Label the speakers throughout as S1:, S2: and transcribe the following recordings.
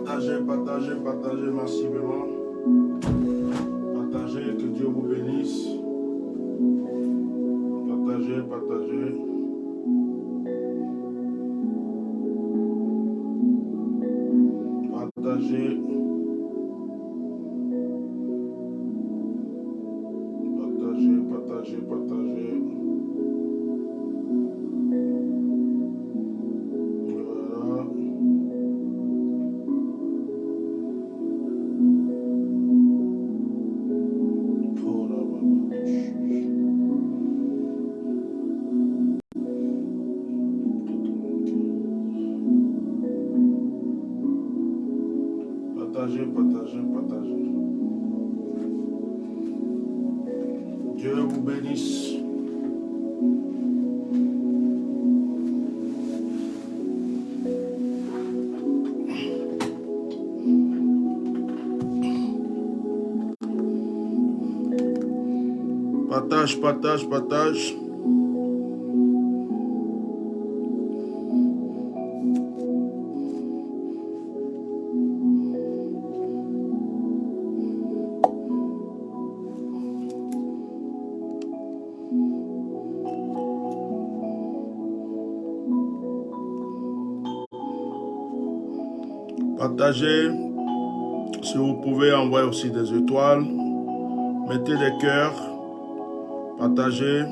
S1: Partagez, partagez, partagez massivement. Partagez, que Dieu vous bénisse. Partagez, partagez. Partagez. Partagez, partagez, partagez. Voilà. Oh là là. Partagez, partagez, partagez. Dieu vous bénisse. Partage, partage, partage. Partagez. Si vous pouvez, envoyer aussi des étoiles. Mettez des cœurs. Partagez.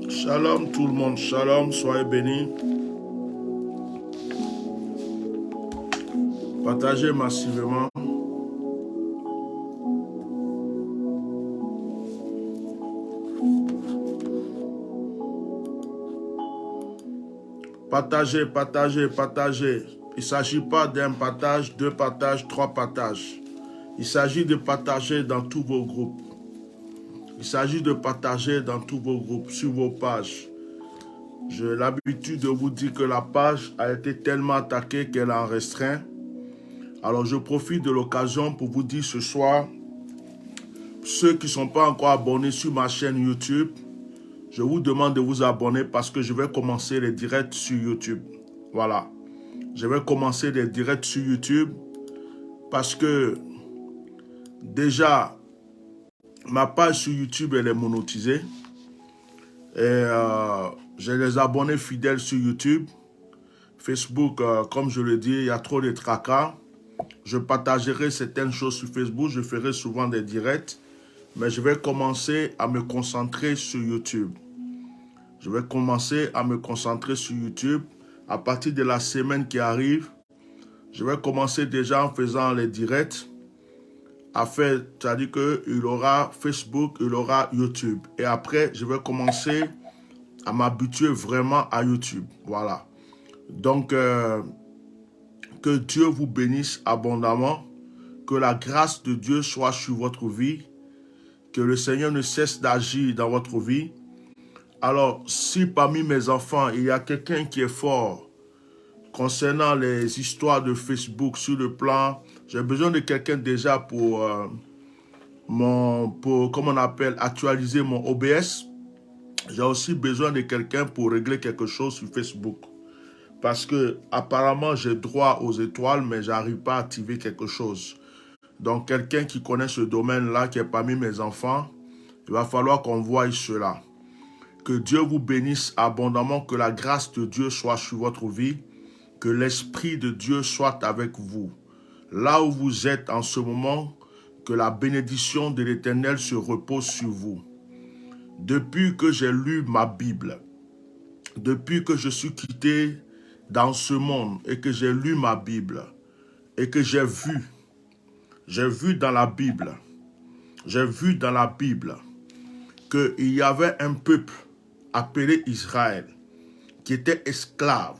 S1: Shalom tout le monde, shalom, soyez bénis. Partagez massivement. Partagez, partagez, partagez. Il ne s'agit pas d'un partage, deux partages, trois partages. Il s'agit de partager dans tous vos groupes. Il s'agit de partager dans tous vos groupes, sur vos pages. J'ai l'habitude de vous dire que la page a été tellement attaquée qu'elle en restreint. Alors je profite de l'occasion pour vous dire ce soir, ceux qui ne sont pas encore abonnés sur ma chaîne YouTube, je vous demande de vous abonner parce que je vais commencer les directs sur YouTube. Voilà. Je vais commencer les directs sur YouTube parce que déjà, ma page sur YouTube, elle est monétisée. Et j'ai les abonnés fidèles sur YouTube. Facebook, comme je le dis, il y a trop de tracas. Je partagerai certaines choses sur Facebook. Je ferai souvent des directs. Mais je vais commencer à me concentrer sur YouTube. Je vais commencer à me concentrer sur YouTube. À partir de la semaine qui arrive, je vais commencer déjà en faisant les directs. C'est-à-dire qu'il aura Facebook, il aura YouTube. Et après, je vais commencer à m'habituer vraiment à YouTube. Voilà. Donc, que Dieu vous bénisse abondamment. Que la grâce de Dieu soit sur votre vie. Que le Seigneur ne cesse d'agir dans votre vie. Alors, si parmi mes enfants, il y a quelqu'un qui est fort concernant les histoires de Facebook sur le plan, j'ai besoin de quelqu'un déjà pour, comment on appelle, actualiser mon OBS. J'ai aussi besoin de quelqu'un pour régler quelque chose sur Facebook. Parce que apparemment j'ai droit aux étoiles, mais j'arrive pas à activer quelque chose. Donc quelqu'un qui connaît ce domaine-là, qui est parmi mes enfants, il va falloir qu'on voie cela. Que Dieu vous bénisse abondamment, que la grâce de Dieu soit sur votre vie, que l'Esprit de Dieu soit avec vous. Là où vous êtes en ce moment, que la bénédiction de l'Éternel se repose sur vous. depuis que j'ai lu ma Bible, depuis que je suis quitté dans ce monde et que j'ai lu ma Bible et que j'ai vu dans la Bible, qu'il y avait un peuple appelé Israël qui était esclave,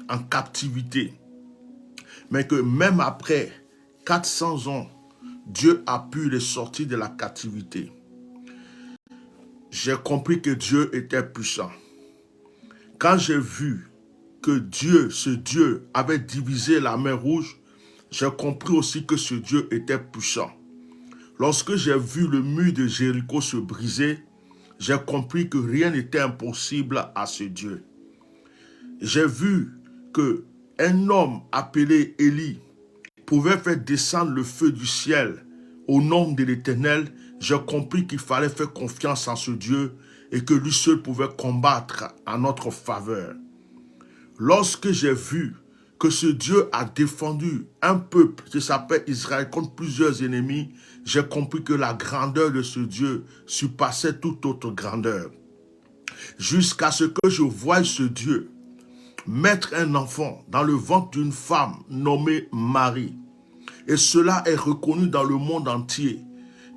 S1: en captivité, mais que même après 400 ans, Dieu a pu les sortir de la captivité. J'ai compris que Dieu était puissant. Quand j'ai vu que ce Dieu avait divisé la mer Rouge, j'ai compris aussi que ce Dieu était puissant. Lorsque j'ai vu le mur de Jéricho se briser, j'ai compris que rien n'était impossible à ce Dieu. J'ai vu qu'un homme appelé Élie pouvait faire descendre le feu du ciel au nom de l'Éternel. J'ai compris qu'il fallait faire confiance en ce Dieu et que lui seul pouvait combattre en notre faveur. Lorsque j'ai vu que ce Dieu a défendu un peuple qui s'appelle Israël contre plusieurs ennemis, j'ai compris que la grandeur de ce Dieu surpassait toute autre grandeur. Jusqu'à ce que je voie ce Dieu mettre un enfant dans le ventre d'une femme nommée Marie. Et cela est reconnu dans le monde entier,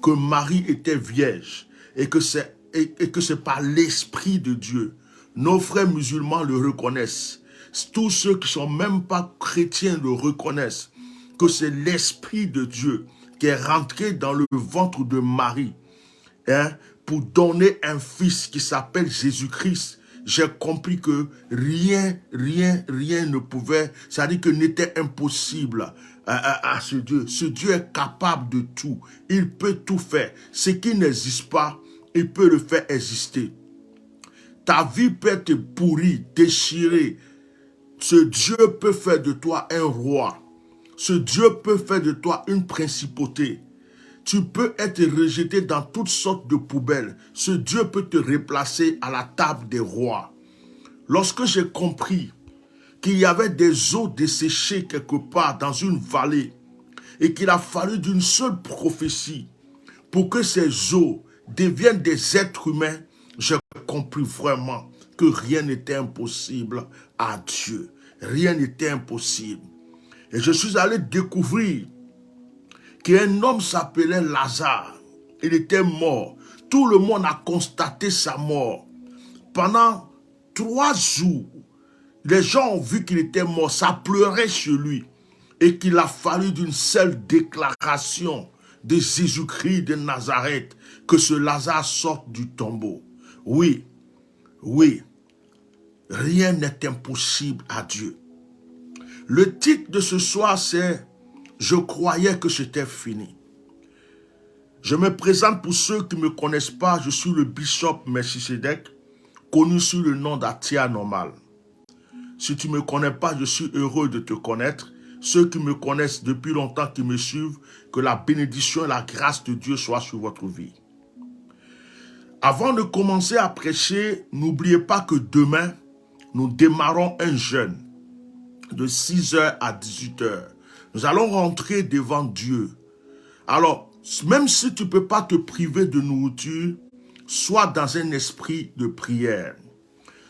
S1: que Marie était vierge et que c'est par l'Esprit de Dieu. Nos frères musulmans le reconnaissent. Tous ceux qui ne sont même pas chrétiens le reconnaissent, que c'est l'Esprit de Dieu qui est rentré dans le ventre de Marie pour donner un fils qui s'appelle Jésus-Christ. J'ai compris que rien ne pouvait, c'est-à-dire que n'était impossible à ce Dieu. Ce Dieu est capable de tout. Il peut tout faire. Ce qui n'existe pas, il peut le faire exister. Ta vie peut être pourrie, déchirée. Ce Dieu peut faire de toi un roi. Ce Dieu peut faire de toi une principauté. Tu peux être rejeté dans toutes sortes de poubelles. Ce Dieu peut te replacer à la table des rois. Lorsque j'ai compris qu'il y avait des eaux desséchées quelque part dans une vallée et qu'il a fallu d'une seule prophétie pour que ces eaux deviennent des êtres humains, j'ai compris vraiment que rien n'était impossible à Dieu. Rien n'était impossible. Et je suis allé découvrir qu'un homme s'appelait Lazare. Il était mort. Tout le monde a constaté sa mort. Pendant 3 jours, les gens ont vu qu'il était mort. Ça pleurait chez lui. Et qu'il a fallu d'une seule déclaration de Jésus-Christ de Nazareth que ce Lazare sorte du tombeau. Oui, rien n'est impossible à Dieu. Le titre de ce soir, c'est « Je croyais que c'était fini ». Je me présente pour ceux qui ne me connaissent pas, je suis le bishop Melchisedec, connu sous le nom d'Atia Normal. Si tu ne me connais pas, je suis heureux de te connaître. Ceux qui me connaissent depuis longtemps, qui me suivent, que la bénédiction et la grâce de Dieu soient sur votre vie. Avant de commencer à prêcher, n'oubliez pas que demain, nous démarrons un jeûne de 6h à 18h. Nous allons rentrer devant Dieu. Alors, même si tu ne peux pas te priver de nourriture, sois dans un esprit de prière.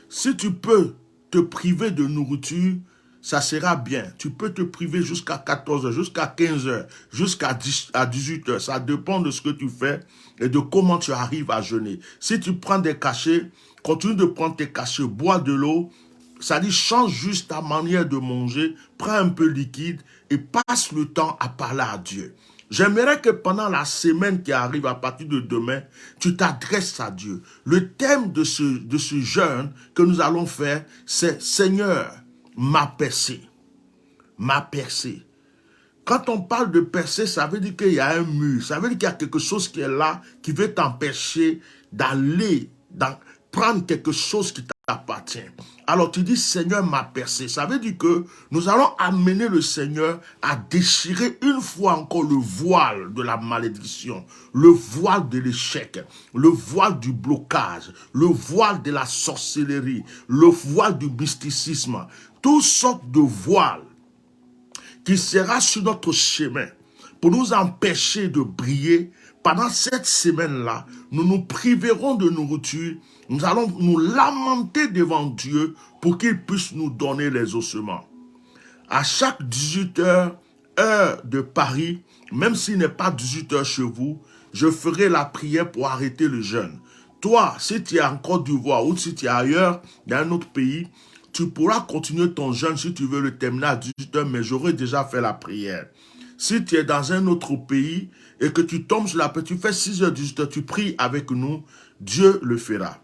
S1: Si tu peux te priver de nourriture, ça sera bien. Tu peux te priver jusqu'à 14h, jusqu'à 15h, jusqu'à 18h. Ça dépend de ce que tu fais et de comment tu arrives à jeûner. Si tu prends des cachets, continue de prendre tes cachets, bois de l'eau. Ça dit, change juste ta manière de manger, prends un peu liquide et passe le temps à parler à Dieu. J'aimerais que pendant la semaine qui arrive à partir de demain, tu t'adresses à Dieu. Le thème de ce jeûne que nous allons faire, c'est « Seigneur, ma percée ». Ma percée. Quand on parle de percée, ça veut dire qu'il y a un mur. Ça veut dire qu'il y a quelque chose qui est là, qui veut t'empêcher d'aller, prendre quelque chose qui t'appartient. Alors tu dis, Seigneur m'a percé. Ça veut dire que nous allons amener le Seigneur à déchirer une fois encore le voile de la malédiction, le voile de l'échec, le voile du blocage, le voile de la sorcellerie, le voile du mysticisme, toutes sortes de voiles qui sera sur notre chemin pour nous empêcher de briller, Pendant cette semaine-là, nous nous priverons de nourriture. Nous allons nous lamenter devant Dieu pour qu'il puisse nous donner les ossements. À chaque 18 heures, heure de Paris, même s'il n'est pas 18 heures chez vous, je ferai la prière pour arrêter le jeûne. Toi, si tu es en Côte d'Ivoire ou si tu es ailleurs, dans un autre pays, tu pourras continuer ton jeûne si tu veux le terminer à 18 heures, mais j'aurai déjà fait la prière. Si tu es dans un autre pays et que tu tombes sur la prière, tu fais 6 heures, 18 heures, tu pries avec nous, Dieu le fera.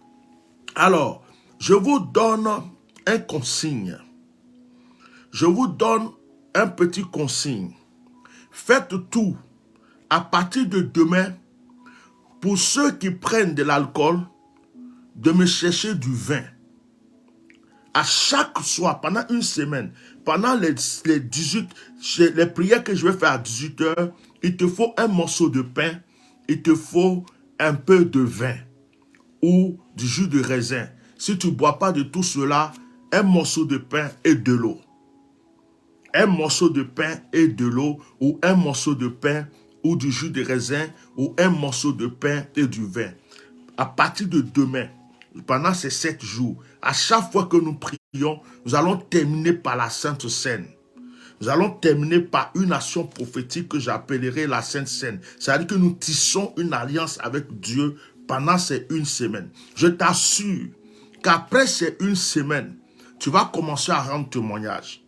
S1: Alors, je vous donne un consigne. Je vous donne un petit consigne. Faites tout à partir de demain, pour ceux qui prennent de l'alcool, de me chercher du vin. À chaque soir, pendant une semaine, pendant les prières que je vais faire à 18 heures, il te faut un morceau de pain, il te faut un peu de vin ou du jus de raisin. Si tu ne bois pas de tout cela, un morceau de pain et de l'eau. Un morceau de pain et de l'eau, ou un morceau de pain ou du jus de raisin, ou un morceau de pain et du vin. À partir de demain, pendant ces 7 jours, à chaque fois que nous prions, nous allons terminer par la Sainte Seine. Nous allons terminer par une action prophétique que j'appellerai la Sainte Seine. C'est-à-dire que nous tissons une alliance avec Dieu pendant ces 1 semaine. Je t'assure qu'après ces 1 semaine, tu vas commencer à rendre témoignage.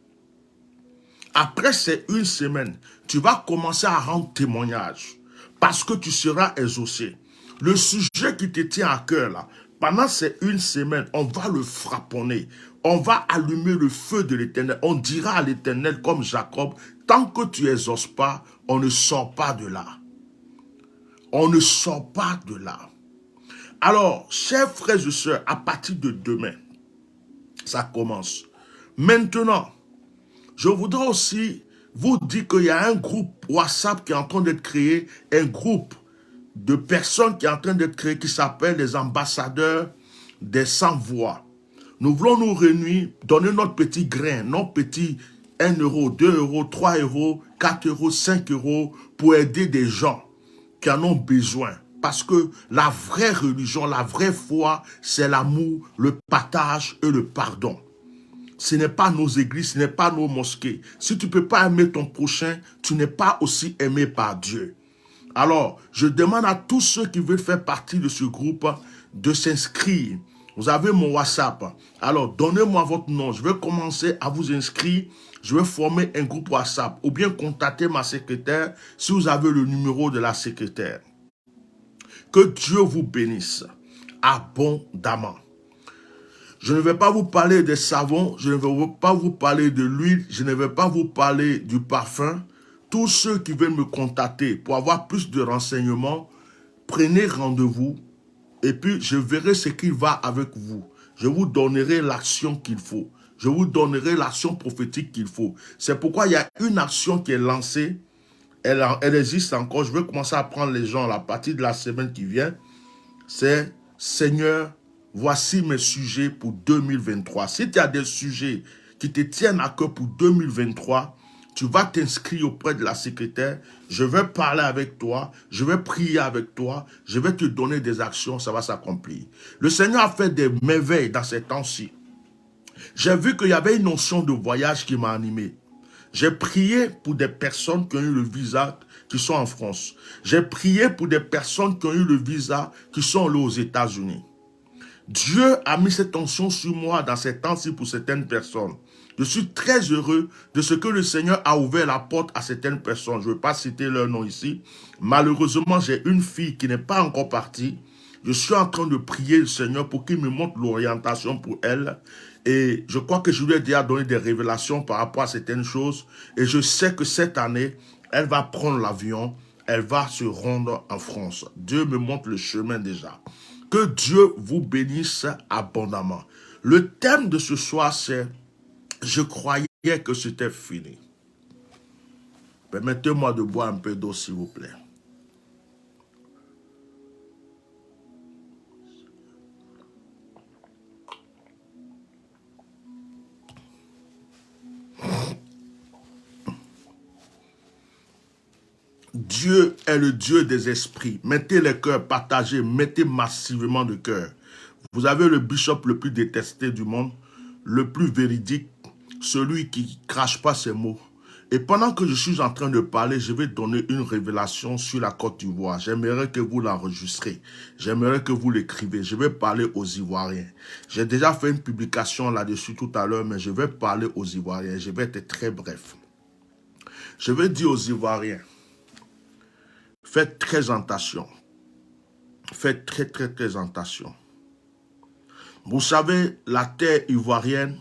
S1: Après ces 1 semaine, tu vas commencer à rendre témoignage parce que tu seras exaucé. Le sujet qui te tient à cœur là, pendant ces 1 semaine, on va le frapponner. On va allumer le feu de l'Éternel. On dira à l'Éternel comme Jacob, tant que tu n'exauces pas, on ne sort pas de là. On ne sort pas de là. Alors, chers frères et sœurs, à partir de demain, ça commence. Maintenant, je voudrais aussi vous dire qu'il y a un groupe WhatsApp qui est en train d'être créé, un groupe de personnes qui est en train d'être créé qui s'appelle les ambassadeurs des sans-voix. Nous voulons nous réunir, donner notre petit grain, notre petit 1 euro, 2 euros, 3 euros, 4 euros, 5 euros pour aider des gens qui en ont besoin. Parce que la vraie religion, la vraie foi, c'est l'amour, le partage et le pardon. Ce n'est pas nos églises, ce n'est pas nos mosquées. Si tu ne peux pas aimer ton prochain, tu n'es pas aussi aimé par Dieu. Alors, je demande à tous ceux qui veulent faire partie de ce groupe de s'inscrire. Vous avez mon WhatsApp. Alors, donnez-moi votre nom. Je vais commencer à vous inscrire. Je vais former un groupe WhatsApp. Ou bien contacter ma secrétaire si vous avez le numéro de la secrétaire. Que Dieu vous bénisse abondamment. Je ne vais pas vous parler des savons, je ne vais pas vous parler de l'huile, je ne vais pas vous parler du parfum. Tous ceux qui veulent me contacter pour avoir plus de renseignements, prenez rendez-vous et puis je verrai ce qui va avec vous. Je vous donnerai l'action qu'il faut. Je vous donnerai l'action prophétique qu'il faut. C'est pourquoi il y a une action qui est lancée. Elle existe encore. Je vais commencer à prendre les gens à partir de la semaine qui vient. C'est Seigneur, voici mes sujets pour 2023. Si tu as des sujets qui te tiennent à cœur pour 2023, tu vas t'inscrire auprès de la secrétaire. Je vais parler avec toi, je vais prier avec toi, je vais te donner des actions, ça va s'accomplir. Le Seigneur a fait des merveilles dans ces temps-ci. J'ai vu qu'il y avait une notion de voyage qui m'a animé. J'ai prié pour des personnes qui ont eu le visa, qui sont en France. J'ai prié pour des personnes qui ont eu le visa, qui sont là aux États-Unis. Dieu a mis cette tension sur moi dans ces temps-ci pour certaines personnes. Je suis très heureux de ce que le Seigneur a ouvert la porte à certaines personnes. Je ne vais pas citer leur nom ici. Malheureusement, j'ai une fille qui n'est pas encore partie. Je suis en train de prier le Seigneur pour qu'il me montre l'orientation pour elle. Et je crois que je lui ai déjà donné des révélations par rapport à certaines choses. Et je sais que cette année, elle va prendre l'avion. Elle va se rendre en France. Dieu me montre le chemin déjà. Que Dieu vous bénisse abondamment. Le thème de ce soir, c'est « Je croyais que c'était fini ». Permettez-moi de boire un peu d'eau, s'il vous plaît. Dieu est le Dieu des esprits. Mettez les cœurs, partagez, mettez massivement de cœur. Vous avez le bishop le plus détesté du monde, le plus véridique, celui qui ne crache pas ses mots. Et pendant que je suis en train de parler, je vais donner une révélation sur la Côte d'Ivoire. J'aimerais que vous l'enregistrez. J'aimerais que vous l'écrivez. Je vais parler aux Ivoiriens. J'ai déjà fait une publication là-dessus tout à l'heure, mais je vais parler aux Ivoiriens. Je vais être très bref. Je vais dire aux Ivoiriens, faites très attention. Faites très attention. Vous savez, la terre ivoirienne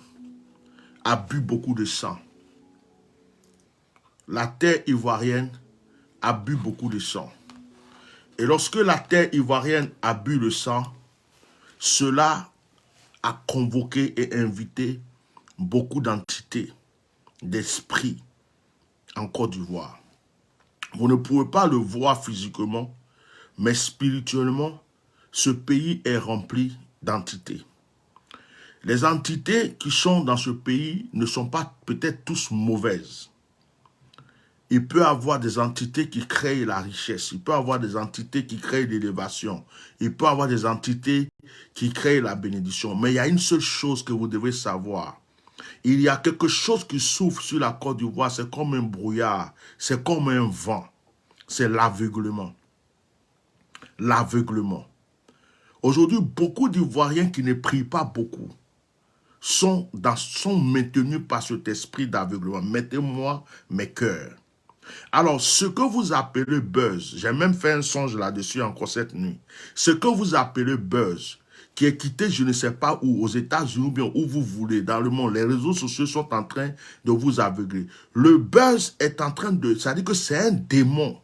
S1: a bu beaucoup de sang. La terre ivoirienne a bu beaucoup de sang. Et lorsque la terre ivoirienne a bu le sang, cela a convoqué et invité beaucoup d'entités, d'esprits en Côte d'Ivoire. Vous ne pouvez pas le voir physiquement, mais spirituellement, ce pays est rempli d'entités. Les entités qui sont dans ce pays ne sont pas peut-être tous mauvaises. Il peut y avoir des entités qui créent la richesse. Il peut y avoir des entités qui créent l'élévation. Il peut y avoir des entités qui créent la bénédiction. Mais il y a une seule chose que vous devez savoir. Il y a quelque chose qui souffle sur la Côte d'Ivoire. C'est comme un brouillard. C'est comme un vent. C'est l'aveuglement. L'aveuglement. Aujourd'hui, beaucoup d'Ivoiriens qui ne prient pas beaucoup sont maintenus par cet esprit d'aveuglement. Mettez-moi mes cœurs. Alors, ce que vous appelez buzz, j'ai même fait un songe là-dessus encore cette nuit, ce que vous appelez buzz, qui est quitté je ne sais pas où, aux États-Unis ou bien où vous voulez, dans le monde, les réseaux sociaux sont en train de vous aveugler. Le buzz est en train de, ça veut dire que c'est un démon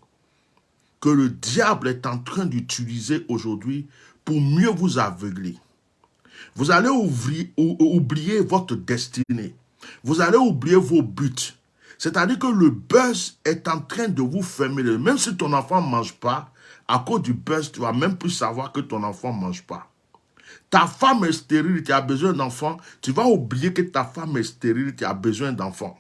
S1: que le diable est en train d'utiliser aujourd'hui pour mieux vous aveugler. Vous allez oublier votre destinée. Vous allez oublier vos buts. C'est-à-dire que le buzz est en train de vous fermer. Même si ton enfant ne mange pas, à cause du buzz, tu ne vas même plus savoir que ton enfant ne mange pas. Ta femme est stérile, tu as besoin d'enfants. Tu vas oublier que ta femme est stérile, tu as besoin d'enfants.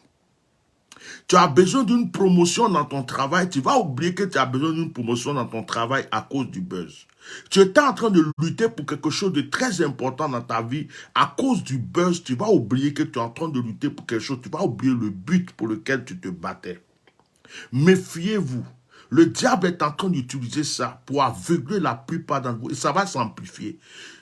S1: Tu as besoin d'une promotion dans ton travail, tu vas oublier que tu as besoin d'une promotion dans ton travail à cause du buzz. Tu étais en train de lutter pour quelque chose de très important dans ta vie. À cause du buzz, tu vas oublier que tu es en train de lutter pour quelque chose. Tu vas oublier le but pour lequel tu te battais. Méfiez-vous. Le diable est en train d'utiliser ça pour aveugler la plupart d'entre vous. Et ça va s'amplifier.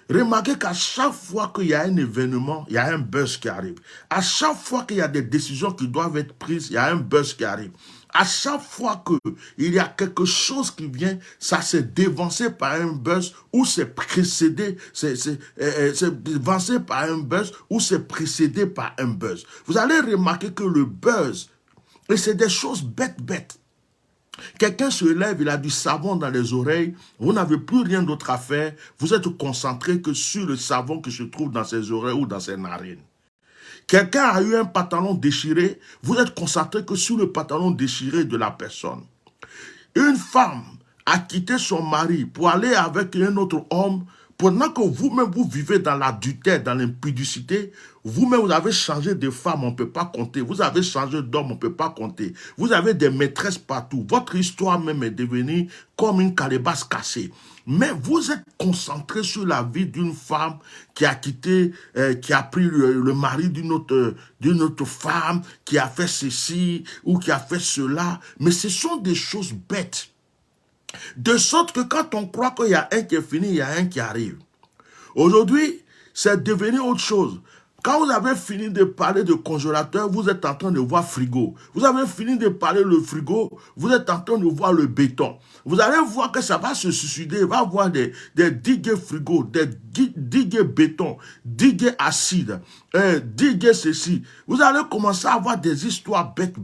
S1: Remarquez qu'à chaque fois qu'il y a un événement, il y a un buzz qui arrive. À chaque fois qu'il y a des décisions qui doivent être prises, il y a un buzz qui arrive. À chaque fois qu'il y a quelque chose qui vient, ça s'est dévancé par un buzz ou c'est précédé, c'est dévancé par un buzz ou c'est précédé par un buzz. Vous allez remarquer que le buzz, et c'est des choses bêtes. Quelqu'un se lève, il a du savon dans les oreilles, vous n'avez plus rien d'autre à faire, vous êtes concentré que sur le savon qui se trouve dans ses oreilles ou dans ses narines. Quelqu'un a eu un pantalon déchiré, vous êtes concentré que sur le pantalon déchiré de la personne. Une femme a quitté son mari pour aller avec un autre homme, pendant que vous-même vous vivez dans l'adultère, dans l'impudicité, vous-même vous avez changé de femme, on ne peut pas compter. Vous avez changé d'homme, on ne peut pas compter. Vous avez des maîtresses partout. Votre histoire même est devenue comme une calebasse cassée. Mais vous êtes concentré sur la vie d'une femme qui a quitté, qui a pris le mari d'une autre femme, qui a fait ceci ou qui a fait cela. Mais ce sont des choses bêtes. De sorte que quand on croit qu'il y a un qui est fini, il y a un qui arrive. Aujourd'hui, c'est devenu autre chose. Quand vous avez fini de parler de congélateur, vous êtes en train de voir frigo. Vous avez fini de parler le frigo, vous êtes en train de voir le béton. Vous allez voir que ça va se suicider. Il va y avoir des digues frigo, des digues béton, digues acide, digues ceci. Vous allez commencer à avoir des histoires bêtes,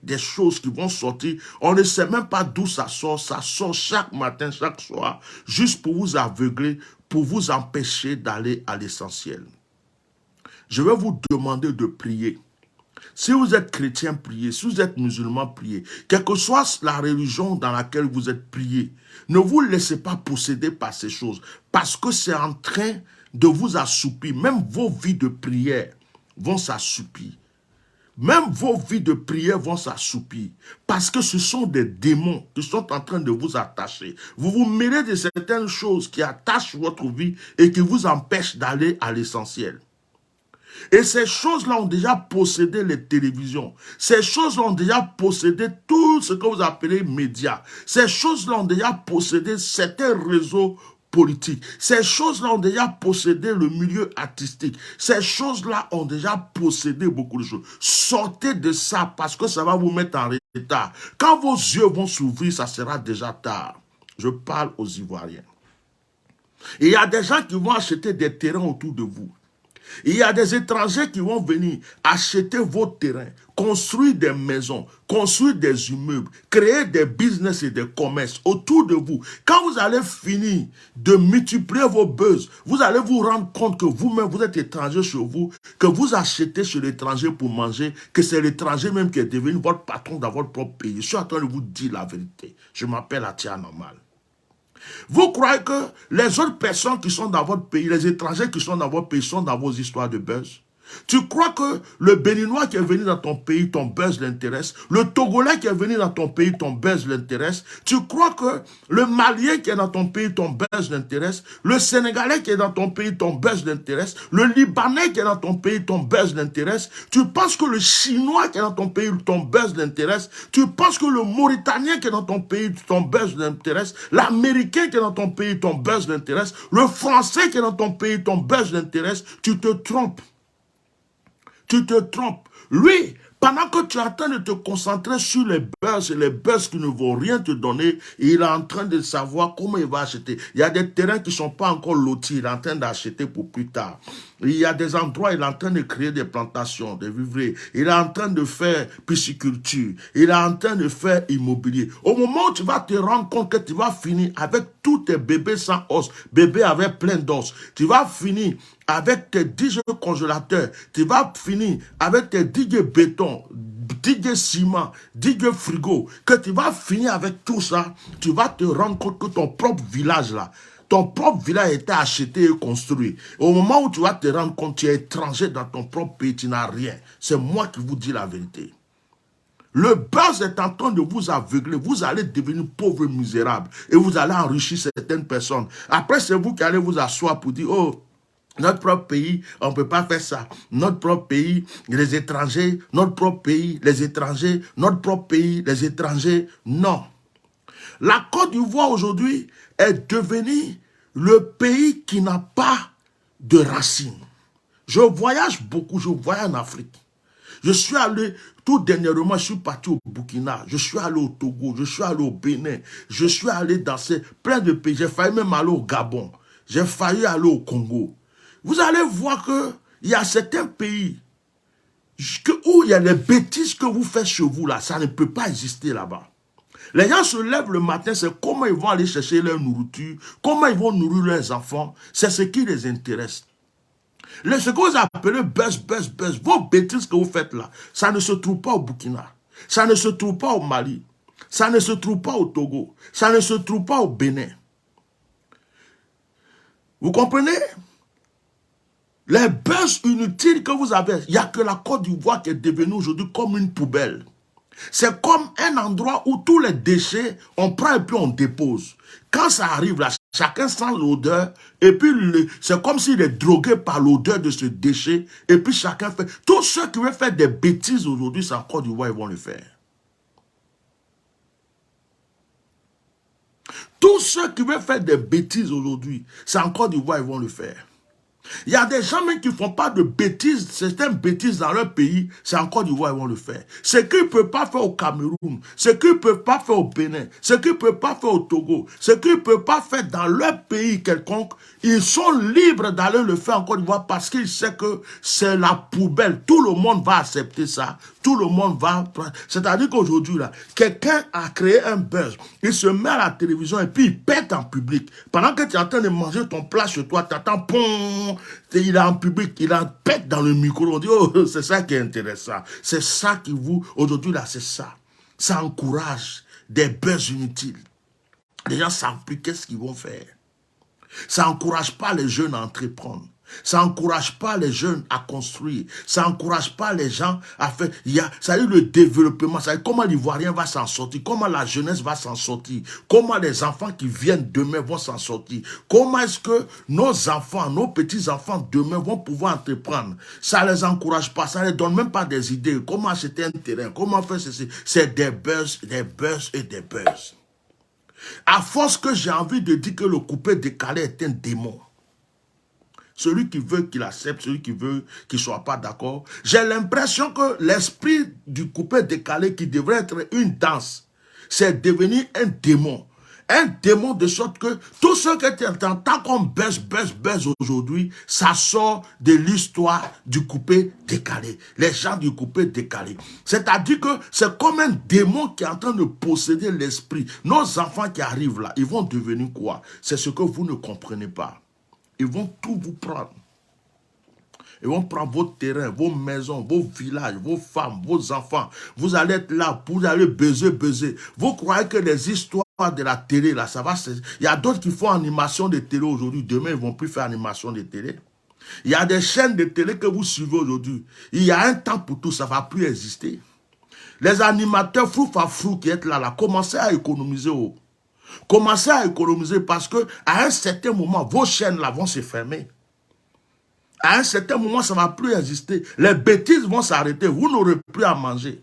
S1: des choses qui vont sortir. On ne sait même pas d'où ça sort. Ça sort chaque matin, chaque soir, juste pour vous aveugler, pour vous empêcher d'aller à l'essentiel. Je vais vous demander de prier. Si vous êtes chrétien, priez. Si vous êtes musulman, priez. Quelle que soit la religion dans laquelle vous êtes, priez. Ne vous laissez pas posséder par ces choses. Parce que c'est en train de vous assoupir. Même vos vies de prière vont s'assoupir. Même vos vies de prière vont s'assoupir parce que ce sont des démons qui sont en train de vous attacher. Vous vous mêlez de certaines choses qui attachent votre vie et qui vous empêchent d'aller à l'essentiel. Et ces choses-là ont déjà possédé les télévisions. Ces choses-là ont déjà possédé tout ce que vous appelez médias. Ces choses-là ont déjà possédé certains réseaux politiques. Ces choses-là ont déjà possédé le milieu artistique. Ces choses-là ont déjà possédé beaucoup de choses. Sortez de ça parce que ça va vous mettre en retard. Quand vos yeux vont s'ouvrir, ça sera déjà tard. Je parle aux Ivoiriens. Il y a des gens qui vont acheter des terrains autour de vous. Il y a des étrangers qui vont venir acheter vos terrains, construire des maisons, construire des immeubles, créer des business et des commerces autour de vous. Quand vous allez finir de multiplier vos buzz, vous allez vous rendre compte que vous-même, vous êtes étranger chez vous, que vous achetez chez l'étranger pour manger, que c'est l'étranger même qui est devenu votre patron dans votre propre pays. Je suis en train de vous dire la vérité. Je m'appelle Atia Normal. Vous croyez que les autres personnes qui sont dans votre pays, les étrangers qui sont dans votre pays, sont dans vos histoires de buzz? Tu crois que le Béninois qui est venu dans ton pays, ton buzz l'intéresse? Le Togolais qui est venu dans ton pays, ton buzz l'intéresse? Tu crois que le Malien qui est dans ton pays, ton buzz l'intéresse? Le Sénégalais qui est dans ton pays, ton buzz l'intéresse? Le Libanais qui est dans ton pays, ton buzz l'intéresse? Tu penses que le Chinois qui est dans ton pays, ton buzz l'intéresse? Tu penses que le Mauritanien qui est dans ton pays, ton buzz l'intéresse? L'Américain qui est dans ton pays, ton buzz l'intéresse? Le Français qui est dans ton pays, ton buzz l'intéresse? Tu te trompes. Tu te trompes. Lui, pendant que tu es en train de te concentrer sur les buzz qui ne vont rien te donner, il est en train de savoir comment il va acheter. Il y a des terrains qui ne sont pas encore lotis, il est en train d'acheter pour plus tard. Il y a des endroits, il est en train de créer des plantations, des vivriers. Il est en train de faire pisciculture. Il est en train de faire immobilier. Au moment où tu vas te rendre compte que tu vas finir avec tous tes bébés sans os, bébés avec plein d'os, tu vas finir avec tes 10 congélateurs, tu vas finir avec tes 10 béton, 10 ciment, 10 frigo, que tu vas finir avec tout ça, tu vas te rendre compte que ton propre village là, ton propre village a été acheté et construit. Au moment où tu vas te rendre compte, tu es étranger dans ton propre pays, tu n'as rien. C'est moi qui vous dis la vérité. Le buzz est en train de vous aveugler. Vous allez devenir pauvre et misérable. Et vous allez enrichir certaines personnes. Après, c'est vous qui allez vous asseoir pour dire, oh, notre propre pays, on ne peut pas faire ça. Notre propre pays, les étrangers, notre propre pays, les étrangers, notre propre pays, les étrangers. Non. La Côte d'Ivoire aujourd'hui est devenue le pays qui n'a pas de racines. Je voyage beaucoup, je voyage en Afrique. Je suis allé, tout dernièrement, je suis parti au Burkina, je suis allé au Togo, je suis allé au Bénin, je suis allé dans plein de pays. J'ai failli même aller au Gabon, j'ai failli aller au Congo. Vous allez voir qu'il y a certains pays où il y a les bêtises que vous faites chez vous là, ça ne peut pas exister là-bas. Les gens se lèvent le matin, c'est comment ils vont aller chercher leur nourriture, comment ils vont nourrir leurs enfants, c'est ce qui les intéresse. Ce que vous appelez buzz, vos bêtises que vous faites là, ça ne se trouve pas au Burkina, ça ne se trouve pas au Mali, ça ne se trouve pas au Togo, ça ne se trouve pas au Bénin. Vous comprenez? Les buzz inutiles que vous avez, il n'y a que la Côte d'Ivoire qui est devenue aujourd'hui comme une poubelle. C'est comme un endroit où tous les déchets, on prend et puis on dépose. Quand ça arrive là, chacun sent l'odeur et puis c'est comme s'il est drogué par l'odeur de ce déchet et puis chacun fait. Tous ceux qui veulent faire des bêtises aujourd'hui, c'est en Côte d'Ivoire, ils vont le faire. Tous ceux qui veulent faire des bêtises aujourd'hui, c'est en Côte d'Ivoire, ils vont le faire. Il y a des gens même qui ne font pas de bêtises, certaines bêtises dans leur pays, c'est en Côte d'Ivoire ils vont le faire. Ce qu'ils ne peuvent pas faire au Cameroun, ce qu'ils ne peuvent pas faire au Bénin, ce qu'ils ne peuvent pas faire au Togo, ce qu'ils ne peuvent pas faire dans leur pays quelconque, ils sont libres d'aller le faire en Côte d'Ivoire parce qu'ils savent que c'est la poubelle. Tout le monde va accepter ça. Tout le monde va... C'est-à-dire qu'aujourd'hui, là, quelqu'un a créé un buzz. Il se met à la télévision et puis il pète en public. Pendant que tu es en train de manger ton plat chez toi, tu attends, pom, il est en public, il en pète dans le micro. On dit, oh, c'est ça qui est intéressant. C'est ça qui vous... Aujourd'hui, là, c'est ça. Ça encourage des buzz inutiles. Les gens savent plus qu'est-ce qu'ils vont faire. Ça n'encourage pas les jeunes à entreprendre. Ça n'encourage pas les jeunes à construire. Ça n'encourage pas les gens à faire. Ça dit le développement. Ça dit comment l'Ivoirien va s'en sortir. Comment la jeunesse va s'en sortir. Comment les enfants qui viennent demain vont s'en sortir. Comment est-ce que nos enfants, nos petits-enfants demain vont pouvoir entreprendre. Ça ne les encourage pas. Ça ne les donne même pas des idées. Comment acheter un terrain. Comment faire ceci. C'est des buzz et des buzz. À force que j'ai envie de dire que le coupé décalé est un démon. Celui qui veut qu'il accepte, celui qui veut qu'il ne soit pas d'accord. J'ai l'impression que l'esprit du coupé décalé qui devrait être une danse, c'est devenu un démon. Un démon de sorte que tout ce que tu entends, tant qu'on buzz aujourd'hui, ça sort de l'histoire du coupé décalé. Les gens du coupé décalé. C'est-à-dire que c'est comme un démon qui est en train de posséder l'esprit. Nos enfants qui arrivent là, ils vont devenir quoi? C'est ce que vous ne comprenez pas. Ils vont tout vous prendre. Ils vont prendre vos terrains, vos maisons, vos villages, vos femmes, vos enfants. Vous allez être là, vous allez baiser. Vous croyez que les histoires de la télé, là, ça va... Il y a d'autres qui font animation de télé aujourd'hui. Demain, ils ne vont plus faire animation de télé. Il y a des chaînes de télé que vous suivez aujourd'hui. Il y a un temps pour tout, ça ne va plus exister. Les animateurs frou qui êtes là, commencez à économiser. Commencez à économiser parce que à un certain moment, vos chaînes là vont se fermer. À un certain moment, ça ne va plus exister. Les bêtises vont s'arrêter. Vous n'aurez plus à manger.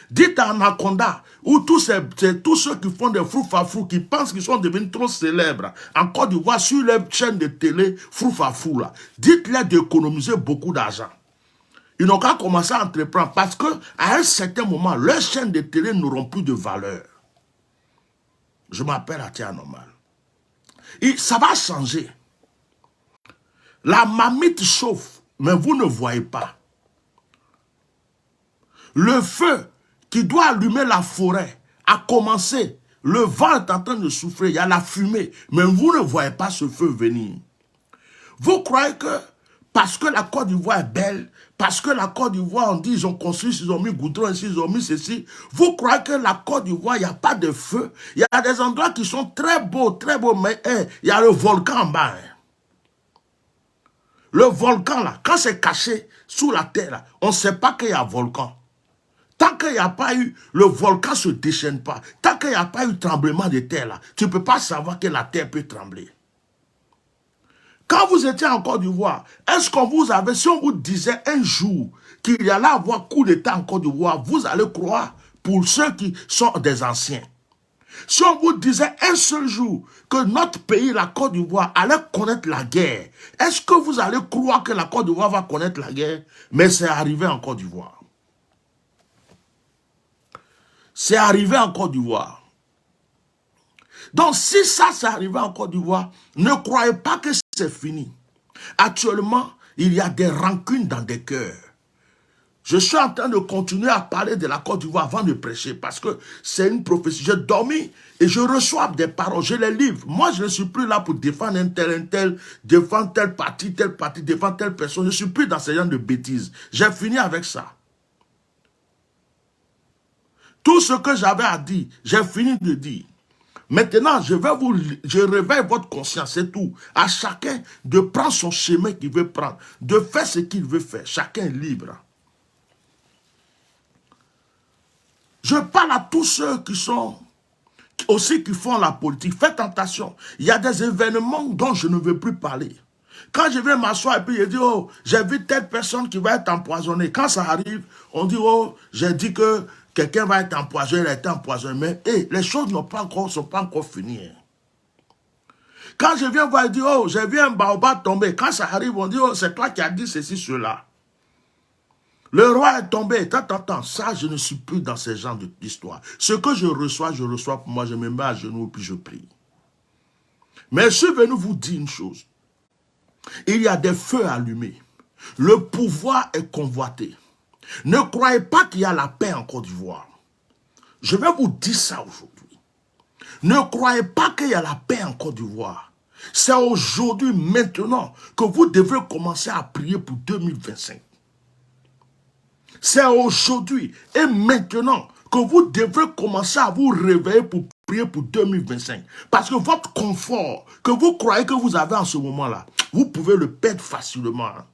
S1: Dites à Anaconda, ou tous ceux qui font des frou qui pensent qu'ils sont devenus trop célèbres, en Côte d'Ivoire, sur les chaînes de télé, frou là, dites-leur d'économiser beaucoup d'argent. Ils n'ont qu'à commencer à entreprendre parce qu'à un certain moment, leurs chaînes de télé n'auront plus de valeur. Je m'appelle Atia Normal. Et ça va changer. La marmite chauffe, mais vous ne voyez pas. Le feu qui doit allumer la forêt a commencé. Le vent est en train de souffler, il y a la fumée, mais vous ne voyez pas ce feu venir. Vous croyez que parce que la Côte d'Ivoire est belle, parce que la Côte d'Ivoire, on dit, ils ont construit, ils ont mis goudron ici, ils ont mis ceci. Vous croyez que la Côte d'Ivoire, il n'y a pas de feu? Il y a des endroits qui sont très beaux, mais il y a le volcan en bas. Le volcan, là, quand c'est caché sous la terre, là, on ne sait pas qu'il y a un volcan. Tant qu'il n'y a pas eu, le volcan ne se déchaîne pas. Tant qu'il n'y a pas eu tremblement de terre, là, tu ne peux pas savoir que la terre peut trembler. Quand vous étiez en Côte d'Ivoire, est-ce qu'on vous avait, si on vous disait un jour qu'il y allait avoir coup d'État en Côte d'Ivoire, vous allez croire pour ceux qui sont des anciens. Si on vous disait un seul jour que notre pays, la Côte d'Ivoire, allait connaître la guerre, est-ce que vous allez croire que la Côte d'Ivoire va connaître la guerre? Mais c'est arrivé en Côte d'Ivoire. C'est arrivé en Côte d'Ivoire. Donc si ça c'est arrivé en Côte d'Ivoire, ne croyez pas que c'est fini. Actuellement, il y a des rancunes dans des cœurs. Je suis en train de continuer à parler de la Côte d'Ivoire avant de prêcher parce que c'est une prophétie. J'ai dormi et je reçois des paroles, je les livre. Moi, je ne suis plus là pour défendre un tel, défendre telle partie, défendre telle personne. Je ne suis plus dans ce genre de bêtises. J'ai fini avec ça. Tout ce que j'avais à dire, j'ai fini de dire. Maintenant, je réveille votre conscience, c'est tout. À chacun de prendre son chemin qu'il veut prendre, de faire ce qu'il veut faire. Chacun est libre. Je parle à tous ceux qui sont aussi qui font la politique. Faites attention. Il y a des événements dont je ne veux plus parler. Quand je viens m'asseoir et puis je dis, oh, j'ai vu telle personne qui va être empoisonnée. Quand ça arrive, on dit, oh, j'ai dit que quelqu'un va être empoisonné, il a été empoisonné. Mais les choses sont pas encore finies. Quand je viens voir et dire, oh, j'ai vu un baobab tomber. Quand ça arrive, on dit, oh, c'est toi qui as dit ceci, cela. Le roi est tombé. Attends, ça, je ne suis plus dans ce genre d'histoire. Ce que je reçois pour moi. Je me mets à genoux et puis je prie. Mais je suis venu vous dire une chose. Il y a des feux allumés. Le pouvoir est convoité. Ne croyez pas qu'il y a la paix en Côte d'Ivoire. Je vais vous dire ça aujourd'hui. Ne croyez pas qu'il y a la paix en Côte d'Ivoire. C'est aujourd'hui, maintenant, que vous devrez commencer à prier pour 2025. C'est aujourd'hui et maintenant que vous devrez commencer à vous réveiller pour prier pour 2025. Parce que votre confort que vous croyez que vous avez en ce moment-là, vous pouvez le perdre facilement. Hein.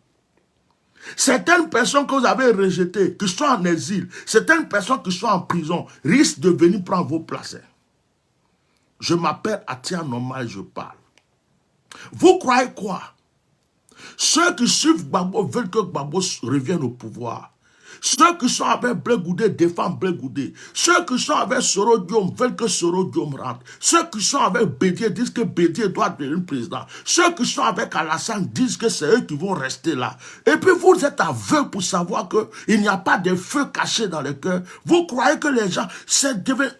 S1: Certaines personnes que vous avez rejetées, qui sont en exil, certaines personnes qui sont en prison, risquent de venir prendre vos places. Je m'appelle Atia Normal, je parle. Vous croyez quoi? Ceux qui suivent Gbagbo veulent que Gbagbo revienne au pouvoir. Ceux qui sont avec Blé Goudé défendent Blé Goudé. Ceux qui sont avec Soro Diom veulent que Soro Diom rentre. Ceux qui sont avec Bédié disent que Bédié doit devenir président. Ceux qui sont avec Alassane disent que c'est eux qui vont rester là. Et puis vous êtes aveugle pour savoir qu'il n'y a pas de feu caché dans le cœur. Vous croyez que les gens,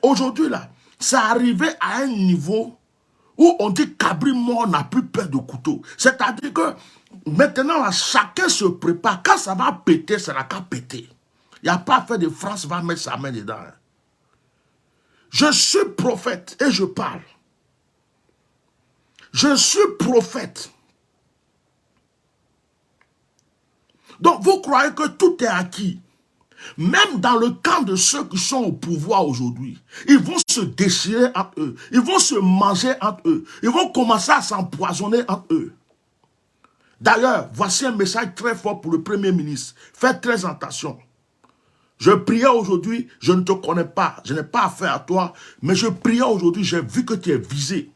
S1: aujourd'hui là, c'est arrivé à un niveau où on dit qu'Abri mort n'a plus peur de couteau. C'est-à-dire que maintenant, là, chacun se prépare. Quand ça va péter, ça n'a qu'à péter. Il n'y a pas à faire de France va mettre sa main dedans. Je suis prophète et je parle. Je suis prophète. Donc, vous croyez que tout est acquis. Même dans le camp de ceux qui sont au pouvoir aujourd'hui, ils vont se déchirer entre eux. Ils vont se manger entre eux. Ils vont commencer à s'empoisonner entre eux. D'ailleurs, voici un message très fort pour le Premier ministre. Faites très attention. Je priais aujourd'hui, je ne te connais pas, je n'ai pas affaire à toi, mais je priais aujourd'hui, j'ai vu que tu es visé.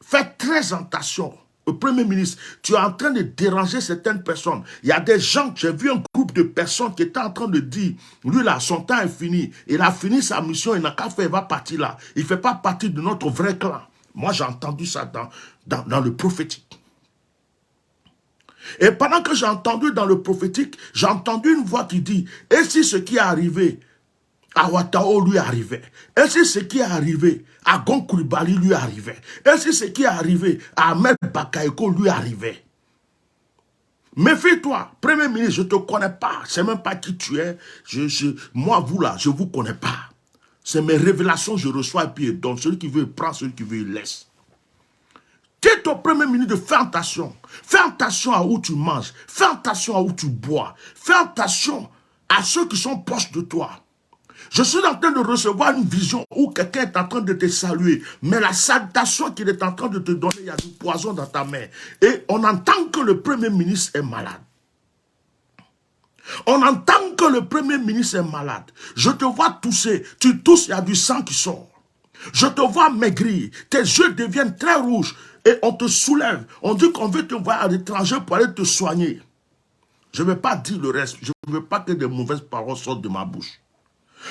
S1: Faites très attention. Le Premier ministre, tu es en train de déranger certaines personnes. Il y a des gens, j'ai vu un groupe de personnes qui étaient en train de dire, lui là, son temps est fini. Il a fini sa mission, il n'a qu'à faire, il va partir là. Il ne fait pas partie de notre vrai clan. Moi, j'ai entendu ça dans le prophétique. Et pendant que j'ai entendu dans le prophétique, j'ai entendu une voix qui dit, et si ce qui est arrivé à Ouattao lui arrivait, et si ce qui est arrivé à Gon Coulibaly lui arrivait, et si ce qui est arrivé à Ahmed Bakayoko lui arrivait. Méfie-toi, Premier ministre, je ne te connais pas, je ne sais même pas qui tu es, moi, vous là, je ne vous connais pas. C'est mes révélations, je reçois et puis je donne. Celui qui veut, il prend, celui qui veut, il laisse. Dis au Premier ministre de faire attention. Fais attention à où tu manges. Fais attention à où tu bois. Fais attention à ceux qui sont proches de toi. Je suis en train de recevoir une vision où quelqu'un est en train de te saluer. Mais la salutation qu'il est en train de te donner, il y a du poison dans ta main. Et on entend que le Premier ministre est malade. On entend que le Premier ministre est malade. Je te vois tousser. Tu tousses, il y a du sang qui sort. Je te vois maigrir. Tes yeux deviennent très rouges. Et on te soulève. On dit qu'on veut te voir à l'étranger pour aller te soigner. Je ne vais pas dire le reste. Je ne veux pas que des mauvaises paroles sortent de ma bouche.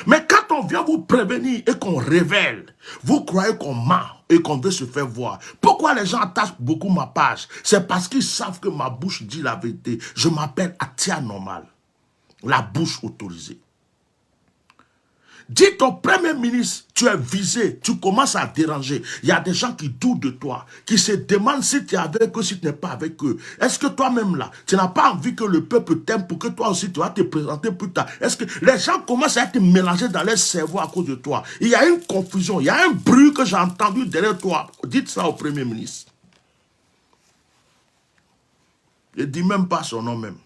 S1: Mais quand on vient vous prévenir et qu'on révèle, vous croyez qu'on ment et qu'on veut se faire voir. Pourquoi les gens attachent beaucoup ma page? C'est parce qu'ils savent que ma bouche dit la vérité. Je m'appelle Atia Normal. La bouche autorisée. Dis au Premier ministre, tu es visé, tu commences à déranger. Il y a des gens qui doutent de toi, qui se demandent si tu es avec eux, si tu n'es pas avec eux. Est-ce que toi-même là, tu n'as pas envie que le peuple t'aime pour que toi aussi tu vas te présenter plus tard? Est-ce que les gens commencent à être mélangés dans leur cerveau à cause de toi? Il y a une confusion, il y a un bruit que j'ai entendu derrière toi. Dites ça au Premier ministre. Je ne dis même pas son nom même.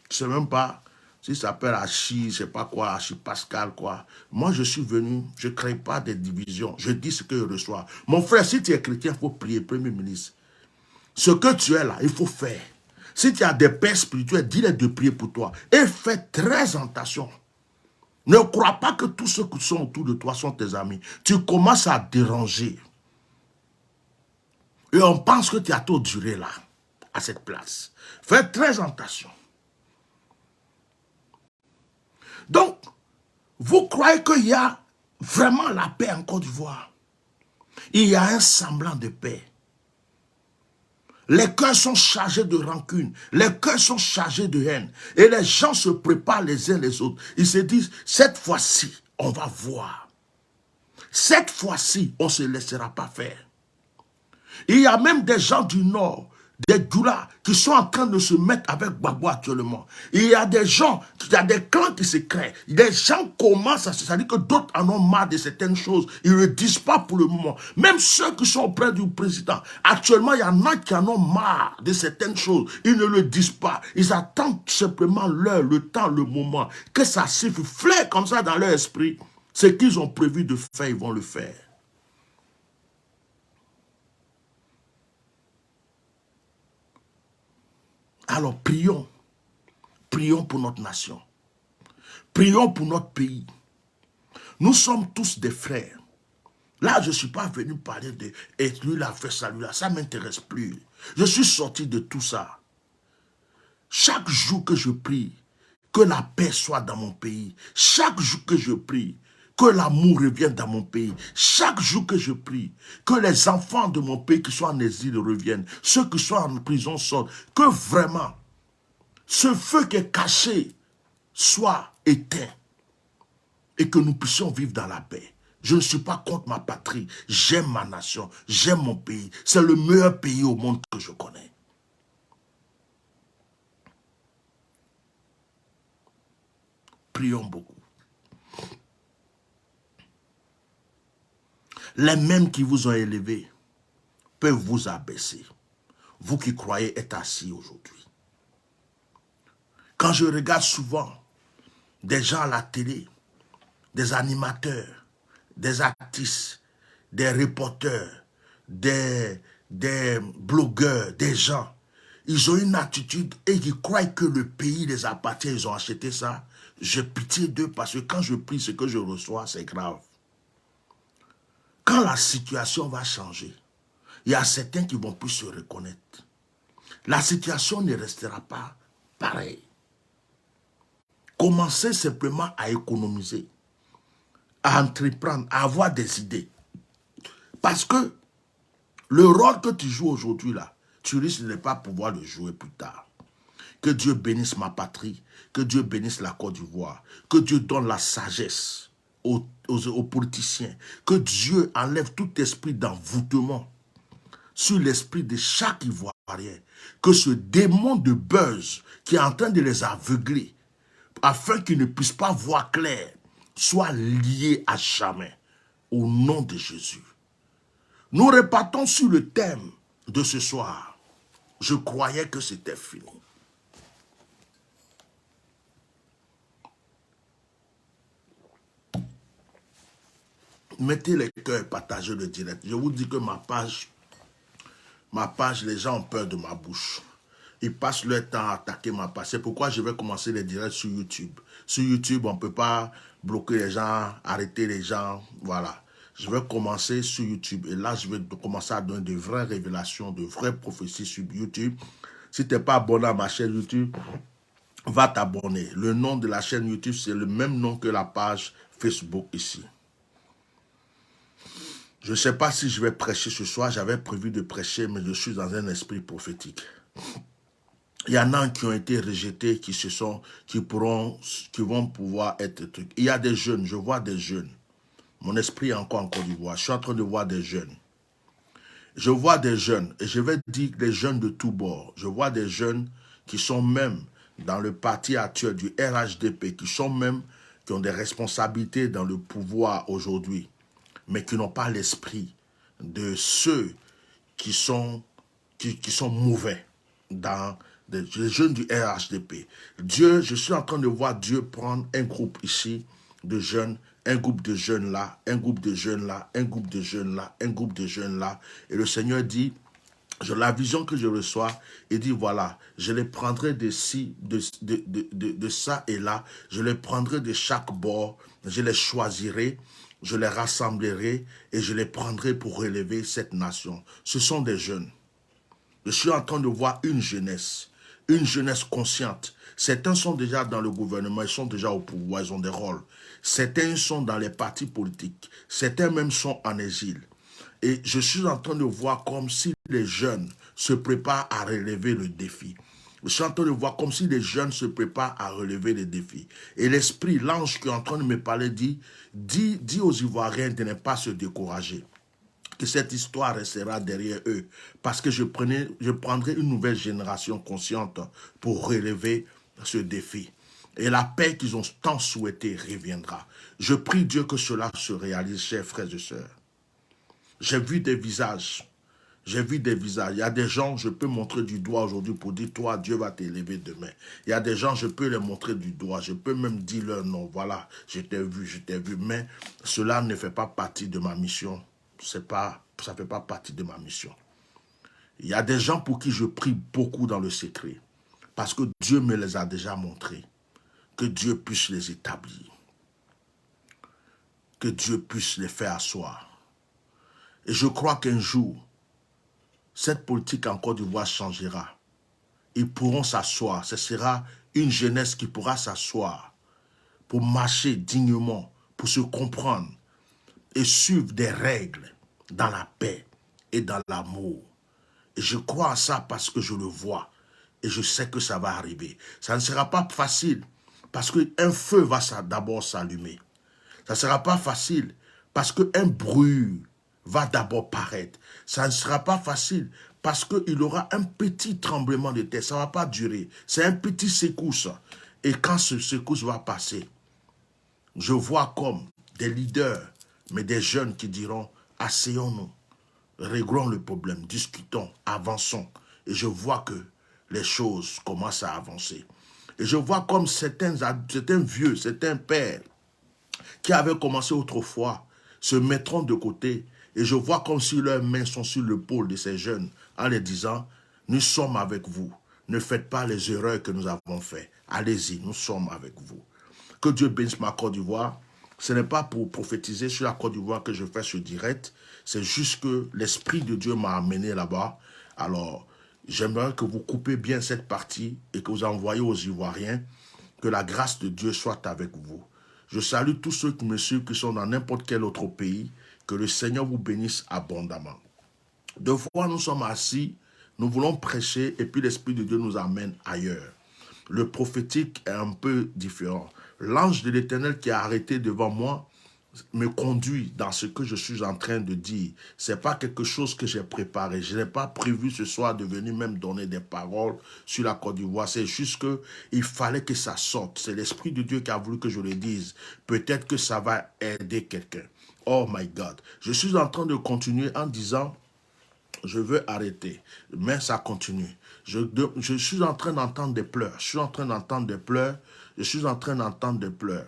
S1: Je ne sais même pas. Si ça s'appelle Hachi, je sais pas quoi, Hachi Pascal, quoi. Moi, je suis venu, je ne crée pas des divisions. Je dis ce que je reçois. Mon frère, si tu es chrétien, il faut prier, Premier ministre. Ce que tu es là, il faut faire. Si tu as des pères spirituels, dis-les de prier pour toi. Et fais très attention. Ne crois pas que tous ceux qui sont autour de toi sont tes amis. Tu commences à déranger. Et on pense que tu as tout duré là, à cette place. Fais très attention. Donc, vous croyez qu'il y a vraiment la paix en Côte d'Ivoire? Il y a un semblant de paix. Les cœurs sont chargés de rancune. Les cœurs sont chargés de haine. Et les gens se préparent les uns les autres. Ils se disent, cette fois-ci, on va voir. Cette fois-ci, on ne se laissera pas faire. Il y a même des gens du Nord, des Doula, qui sont en train de se mettre avec Gbagbo actuellement. Il y a des gens, il y a des clans qui se créent. Les gens commencent à se dire que d'autres en ont marre de certaines choses. Ils ne le disent pas pour le moment. Même ceux qui sont auprès du président, actuellement, il y en a qui en ont marre de certaines choses. Ils ne le disent pas. Ils attendent simplement l'heure, le temps, le moment, que ça s'effleure comme ça dans leur esprit. Ce qu'ils ont prévu de faire, ils vont le faire. Alors prions. Prions pour notre nation. Prions pour notre pays. Nous sommes tous des frères. Là, je ne suis pas venu parler de « et lui l'a fait ça, lui là ». Ça ne m'intéresse plus. Je suis sorti de tout ça. Chaque jour que je prie, que la paix soit dans mon pays. Chaque jour que je prie, que l'amour revienne dans mon pays. Chaque jour que je prie, que les enfants de mon pays qui sont en exil reviennent. Ceux qui sont en prison sortent. Que vraiment, ce feu qui est caché soit éteint. Et que nous puissions vivre dans la paix. Je ne suis pas contre ma patrie. J'aime ma nation. J'aime mon pays. C'est le meilleur pays au monde que je connais. Prions beaucoup. Les mêmes qui vous ont élevé peuvent vous abaisser. Vous qui croyez être assis aujourd'hui. Quand je regarde souvent des gens à la télé, des animateurs, des artistes, des reporters, des blogueurs, des gens, ils ont une attitude et ils croient que le pays les appartient, ils ont acheté ça. J'ai pitié d'eux parce que quand je prie, ce que je reçois, c'est grave. Quand la situation va changer, il y a certains qui vont plus se reconnaître. La situation ne restera pas pareille. Commencez simplement à économiser, à entreprendre, à avoir des idées. Parce que le rôle que tu joues aujourd'hui là, tu risques de ne pas pouvoir le jouer plus tard. Que Dieu bénisse ma patrie, que Dieu bénisse la Côte d'Ivoire, que Dieu donne la sagesse aux politiciens, que Dieu enlève tout esprit d'envoûtement sur l'esprit de chaque Ivoirien, que ce démon de buzz qui est en train de les aveugler, afin qu'ils ne puissent pas voir clair, soit lié à jamais, au nom de Jésus. Nous repartons sur le thème de ce soir. Je croyais que c'était fini. Mettez les cœurs, partagez le direct. Je vous dis que ma page, les gens ont peur de ma bouche. Ils passent leur temps à attaquer ma page. C'est pourquoi je vais commencer les directs sur YouTube. Sur YouTube, on ne peut pas bloquer les gens, arrêter les gens. Voilà. Je vais commencer sur YouTube. Et là, je vais commencer à donner de vraies révélations, de vraies prophéties sur YouTube. Si tu n'es pas abonné à ma chaîne YouTube, va t'abonner. Le nom de la chaîne YouTube, c'est le même nom que la page Facebook ici. Je ne sais pas si je vais prêcher ce soir. J'avais prévu de prêcher, mais je suis dans un esprit prophétique. Il y en a qui ont été rejetés, qui vont pouvoir être trucs. Il y a des jeunes, je vois des jeunes. Mon esprit est encore en Côte d'Ivoire. Je suis en train de voir des jeunes. Je vois des jeunes, et je vais dire des jeunes de tous bords. Je vois des jeunes qui sont même dans le parti actuel du RHDP, qui ont des responsabilités dans le pouvoir aujourd'hui, mais qui n'ont pas l'esprit de ceux qui sont mauvais dans les jeunes du RHDP. Je suis en train de voir Dieu prendre un groupe ici de jeunes, un groupe de jeunes là, un groupe de jeunes là, un groupe de jeunes là, un groupe de jeunes là. Et le Seigneur dit, la vision que je reçois, il dit voilà, je les prendrai de ça et là, je les prendrai de chaque bord, je les choisirai, je les rassemblerai et je les prendrai pour relever cette nation. Ce sont des jeunes. Je suis en train de voir une jeunesse consciente. Certains sont déjà dans le gouvernement, ils sont déjà au pouvoir, ils ont des rôles. Certains sont dans les partis politiques, certains même sont en exil. Et je suis en train de voir comme si les jeunes se préparent à relever le défi. Je suis en train de voir comme si les jeunes se préparent à relever les défis. Et l'esprit, l'ange qui est en train de me parler dit aux Ivoiriens de ne pas se décourager. Que cette histoire restera derrière eux. Parce que je prendrai une nouvelle génération consciente pour relever ce défi. Et la paix qu'ils ont tant souhaité reviendra. Je prie Dieu que cela se réalise, chers frères et sœurs. J'ai vu des visages. J'ai vu des visages. Il y a des gens, je peux montrer du doigt aujourd'hui pour dire, toi, Dieu va t'élever demain. Il y a des gens, je peux les montrer du doigt. Je peux même dire leur nom. Voilà, je t'ai vu. Mais cela ne fait pas partie de ma mission. Ça ne fait pas partie de ma mission. Il y a des gens pour qui je prie beaucoup dans le secret. parce que Dieu me les a déjà montrés. Que Dieu puisse les établir. Que Dieu puisse les faire asseoir. Et je crois qu'un jour, cette politique en Côte d'Ivoire changera. Ils pourront s'asseoir. Ce sera une jeunesse qui pourra s'asseoir pour marcher dignement, pour se comprendre et suivre des règles dans la paix et dans l'amour. Et je crois à ça parce que je le vois et je sais que ça va arriver. Ça ne sera pas facile parce qu'un feu va d'abord s'allumer. Ça ne sera pas facile parce qu'un bruit va d'abord paraître. Ça ne sera pas facile parce qu'il y aura un petit tremblement de terre. Ça ne va pas durer. C'est un petit secousse. Et quand ce secousse va passer, je vois comme des leaders, mais des jeunes qui diront, asseyons-nous, réglons le problème, discutons, avançons. Et je vois que les choses commencent à avancer. Et je vois comme certains vieux, certains pères qui avaient commencé autrefois se mettront de côté. Et je vois comme si leurs mains sont sur l'épaule de ces jeunes en les disant, nous sommes avec vous. Ne faites pas les erreurs que nous avons faites. Allez-y, nous sommes avec vous. Que Dieu bénisse ma Côte d'Ivoire. Ce n'est pas pour prophétiser sur la Côte d'Ivoire que je fais ce direct. C'est juste que l'Esprit de Dieu m'a amené là-bas. Alors, j'aimerais que vous coupez bien cette partie et que vous envoyez aux Ivoiriens. Que la grâce de Dieu soit avec vous. Je salue tous ceux qui me suivent, qui sont dans n'importe quel autre pays. Que le Seigneur vous bénisse abondamment. Deux fois, nous sommes assis, nous voulons prêcher et puis l'Esprit de Dieu nous amène ailleurs. Le prophétique est un peu différent. L'ange de l'Éternel qui a arrêté devant moi me conduit dans ce que je suis en train de dire. Ce n'est pas quelque chose que j'ai préparé. Je n'ai pas prévu ce soir de venir même donner des paroles sur la Côte d'Ivoire. C'est juste qu'il fallait que ça sorte. C'est l'Esprit de Dieu qui a voulu que je le dise. Peut-être que ça va aider quelqu'un. Oh my God. Je suis en train de continuer en disant, je veux arrêter. Mais ça continue. Je suis en train d'entendre des pleurs. Je suis en train d'entendre des pleurs. Je suis en train d'entendre des pleurs.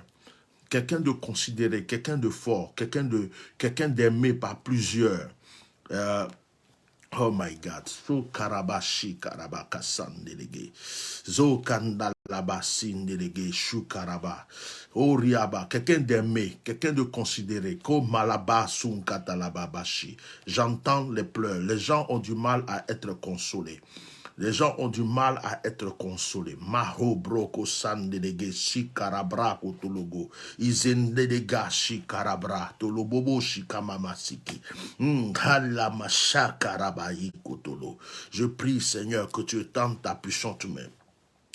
S1: Quelqu'un de considéré, quelqu'un de fort, quelqu'un d'aimé par plusieurs. Oh my God. So karabashi karabakasan delege. Zo kandalabasin delege shu karaba. Oh riaba. Quelqu'un d'aimé, quelqu'un de considéré. Ko malaba sun katalababashi. J'entends les pleurs. Les gens ont du mal à être consolés. Les gens ont du mal à être consolés. Maho broko sandelege shikarabra kotologo. Izendelega shikarabra tolobobo shikamamasiki. Halamashakarabay kotolo. Je prie, Seigneur, que tu étendes ta puissante main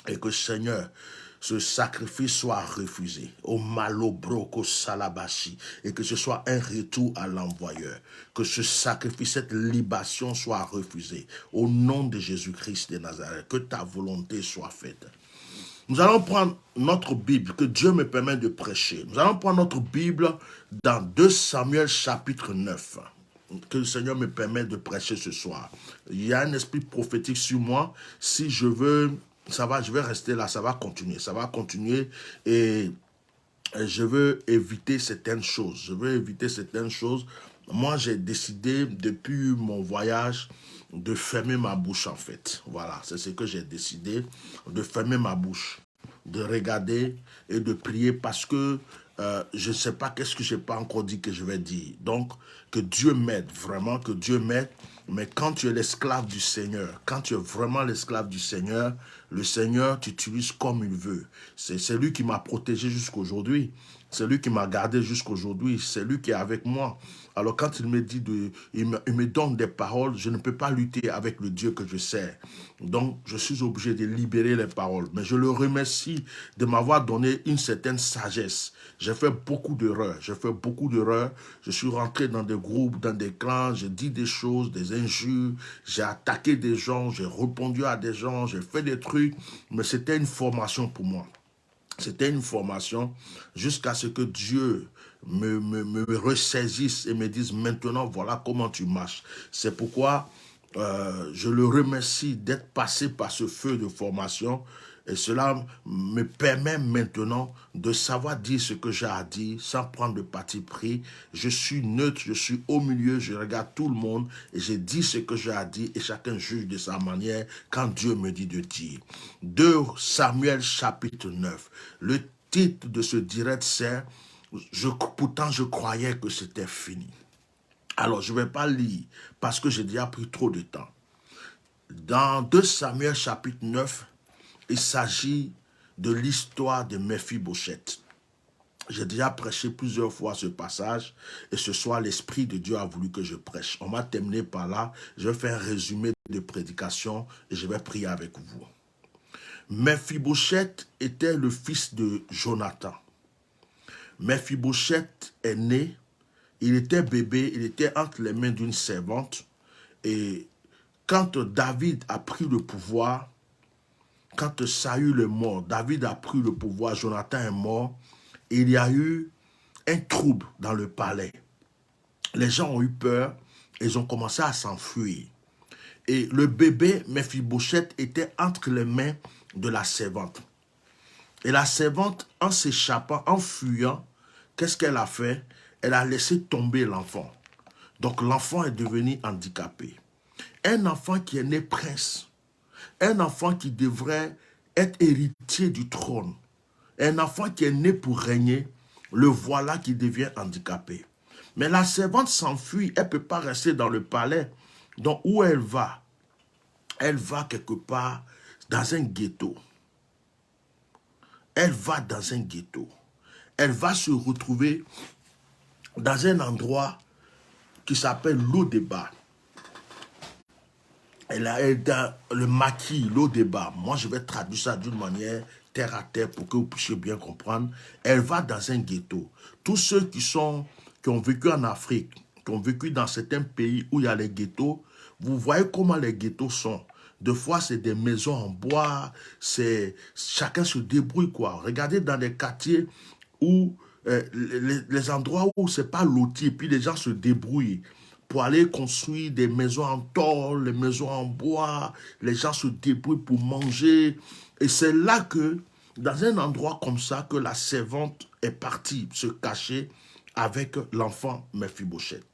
S1: et que, Seigneur, ce sacrifice soit refusé au malo broko salabashi et que ce soit un retour à l'envoyeur. Que ce sacrifice, cette libation soit refusée au nom de Jésus-Christ de Nazareth. Que ta volonté soit faite. Nous allons prendre notre Bible, que Dieu me permet de prêcher. Nous allons prendre notre Bible dans 2 Samuel chapitre 9. Que le Seigneur me permet de prêcher ce soir. Il y a un esprit prophétique sur moi. Si je veux... ça va, je vais rester là, ça va continuer et je veux éviter certaines choses. Moi, j'ai décidé depuis mon voyage de fermer ma bouche en fait. Voilà, c'est ce que j'ai décidé, de fermer ma bouche, de regarder et de prier parce que je ne sais pas qu'est-ce que je n'ai pas encore dit que je vais dire. Donc, que Dieu m'aide, vraiment, que Dieu m'aide. Mais quand tu es l'esclave du Seigneur, quand tu es vraiment l'esclave du Seigneur, le Seigneur t'utilise comme il veut. C'est lui qui m'a protégé jusqu'aujourd'hui. C'est lui qui m'a gardé jusqu'aujourd'hui. C'est lui qui est avec moi. Alors quand il me dit, il me donne des paroles, je ne peux pas lutter avec le Dieu que je sers. Donc je suis obligé de libérer les paroles. Mais je le remercie de m'avoir donné une certaine sagesse. J'ai fait beaucoup d'erreurs. Je suis rentré dans des groupes, dans des clans. J'ai dit des choses, des injures. J'ai attaqué des gens. J'ai répondu à des gens. J'ai fait des trucs. Mais c'était une formation pour moi. C'était une formation jusqu'à ce que Dieu me ressaisisse et me dise maintenant voilà comment tu marches. C'est pourquoi je le remercie d'être passé par ce feu de formation Et cela me permet maintenant de savoir dire ce que j'ai à dire sans prendre de parti pris. Je suis neutre, je suis au milieu, je regarde tout le monde et je dis ce que j'ai à dire et chacun juge de sa manière quand Dieu me dit de dire. 2 Samuel chapitre 9. Le titre de ce direct c'est pourtant je croyais que c'était fini. Alors je ne vais pas lire parce que j'ai déjà pris trop de temps. Dans 2 Samuel chapitre 9, il s'agit de l'histoire de Mephibosheth. J'ai déjà prêché plusieurs fois ce passage et ce soir, l'Esprit de Dieu a voulu que je prêche. On m'a terminé par là. Je vais faire un résumé de prédication et je vais prier avec vous. Mephibosheth était le fils de Jonathan. Mephibosheth est né, il était bébé, il était entre les mains d'une servante et quand David a pris le pouvoir, quand Saül est mort, David a pris le pouvoir, Jonathan est mort, il y a eu un trouble dans le palais. Les gens ont eu peur, ils ont commencé à s'enfuir. Et le bébé Mephibosheth était entre les mains de la servante. Et la servante, en s'échappant, en fuyant, qu'est-ce qu'elle a fait? Elle a laissé tomber l'enfant. Donc l'enfant est devenu handicapé. Un enfant qui est né prince, un enfant qui devrait être héritier du trône, un enfant qui est né pour régner, le voilà qui devient handicapé. Mais la servante s'enfuit, elle ne peut pas rester dans le palais. Donc où elle va? Elle va quelque part dans un ghetto. Elle va dans un ghetto. Elle va se retrouver dans un endroit qui s'appelle Lo-Debar. Elle a dans le maquis, Lo-Debar. Moi, je vais traduire ça d'une manière terre à terre pour que vous puissiez bien comprendre. Elle va dans un ghetto. Tous ceux qui ont vécu en Afrique, qui ont vécu dans certains pays où il y a les ghettos, vous voyez comment les ghettos sont. Des fois, c'est des maisons en bois, chacun se débrouille, quoi. Regardez dans les quartiers où les endroits où c'est pas loti, et puis les gens se débrouillent pour aller construire des maisons en tôle, les maisons en bois, les gens se débrouillent pour manger. Et c'est là que, dans un endroit comme ça, que la servante est partie se cacher avec l'enfant Mephibosheth.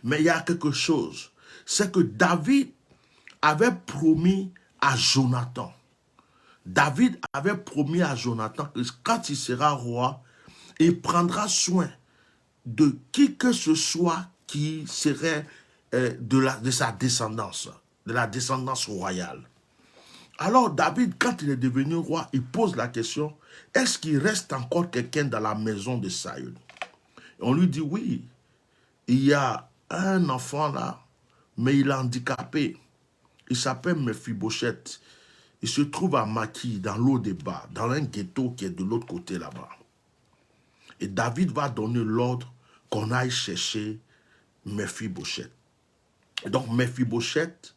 S1: Mais il y a quelque chose, c'est que David avait promis à Jonathan. David avait promis à Jonathan que quand il sera roi, il prendra soin de qui que ce soit qui serait de sa descendance, de la descendance royale. Alors David, quand il est devenu roi, il pose la question, est-ce qu'il reste encore quelqu'un dans la maison de Saül? Et on lui dit oui, il y a un enfant là, mais il est handicapé. Il s'appelle Mephibosheth. Il se trouve à Maki, dans Lo-Debar, dans un ghetto qui est de l'autre côté là-bas. Et David va donner l'ordre qu'on aille chercher Mephibosheth. Et donc Mephibosheth,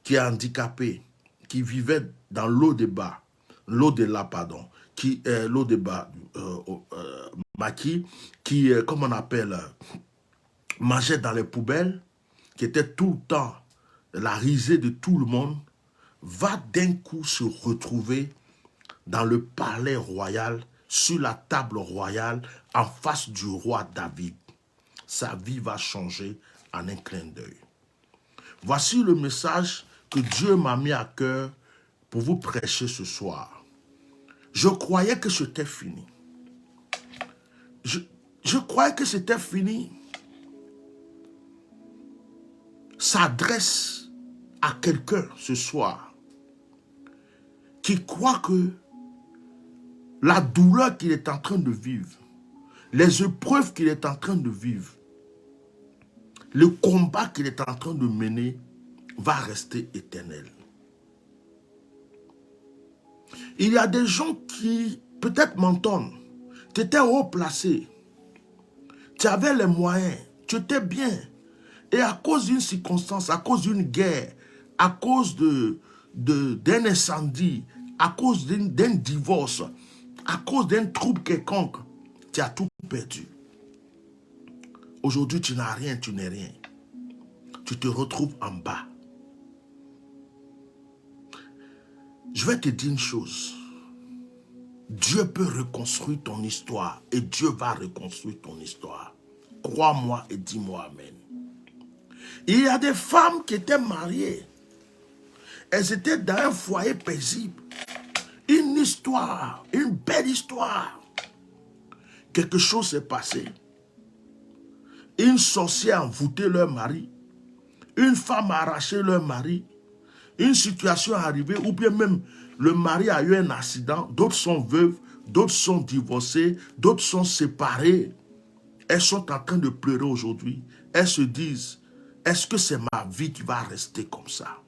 S1: qui est handicapé, qui vivait dans Lo-Debar, Maki, qui, comme on appelle, mangeait dans les poubelles, qui était tout le temps la risée de tout le monde, va d'un coup se retrouver dans le palais royal, sur la table royale, en face du roi David. Sa vie va changer en un clin d'œil. Voici le message que Dieu m'a mis à cœur pour vous prêcher ce soir. Je croyais que c'était fini. Je croyais que c'était fini. S'adresse à quelqu'un ce soir qui croit que la douleur qu'il est en train de vivre, les épreuves qu'il est en train de vivre, le combat qu'il est en train de mener va rester éternel. Il y a des gens qui peut-être m'entendent. Tu étais haut placé. Tu avais les moyens. Tu étais bien. Et à cause d'une circonstance, à cause d'une guerre, à cause d'un incendie, à cause d'un divorce, à cause d'un trouble quelconque, tu as tout perdu. Aujourd'hui, tu n'as rien, tu n'es rien. Tu te retrouves en bas. Je vais te dire une chose. Dieu peut reconstruire ton histoire et Dieu va reconstruire ton histoire. Crois-moi et dis-moi amen. Il y a des femmes qui étaient mariées. Elles étaient dans un foyer paisible. Une histoire, une belle histoire. Quelque chose s'est passé. Une sorcière a envoûté leur mari. Une femme a arraché leur mari. Une situation est arrivée ou bien même le mari a eu un accident. D'autres sont veuves, d'autres sont divorcés, d'autres sont séparés. Elles sont en train de pleurer aujourd'hui. Elles se disent, est-ce que c'est ma vie qui va rester comme ça?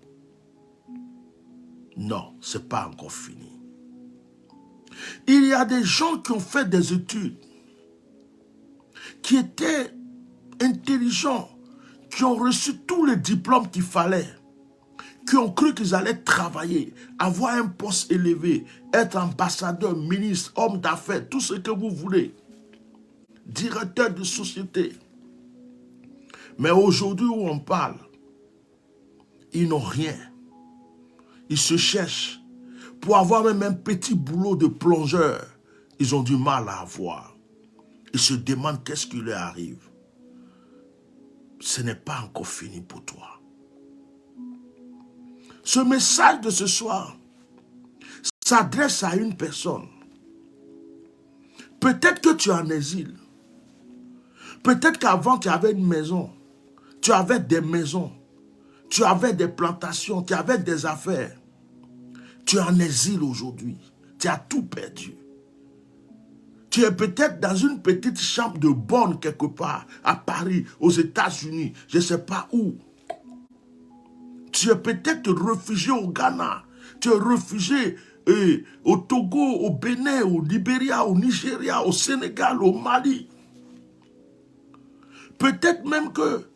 S1: Non, ce n'est pas encore fini. Il y a des gens qui ont fait des études, qui étaient intelligents, qui ont reçu tous les diplômes qu'il fallait, qui ont cru qu'ils allaient travailler, avoir un poste élevé, être ambassadeur, ministre, homme d'affaires, tout ce que vous voulez, directeur de société. Mais aujourd'hui où on parle, ils n'ont rien. Ils se cherchent. Pour avoir même un petit boulot de plongeur, ils ont du mal à avoir. Ils se demandent qu'est-ce qui leur arrive. Ce n'est pas encore fini pour toi. Ce message de ce soir s'adresse à une personne. Peut-être que tu es en exil. Peut-être qu'avant tu avais une maison. Tu avais des maisons. Tu avais des plantations. Tu avais des affaires. Tu es en exil aujourd'hui. Tu as tout perdu. Tu es peut-être dans une petite chambre de bonne quelque part, à Paris, aux États-Unis, je ne sais pas où. Tu es peut-être réfugié au Ghana. Tu es réfugié au Togo, au Bénin, au Libéria, au Nigeria, au Sénégal, au Mali. Peut-être même que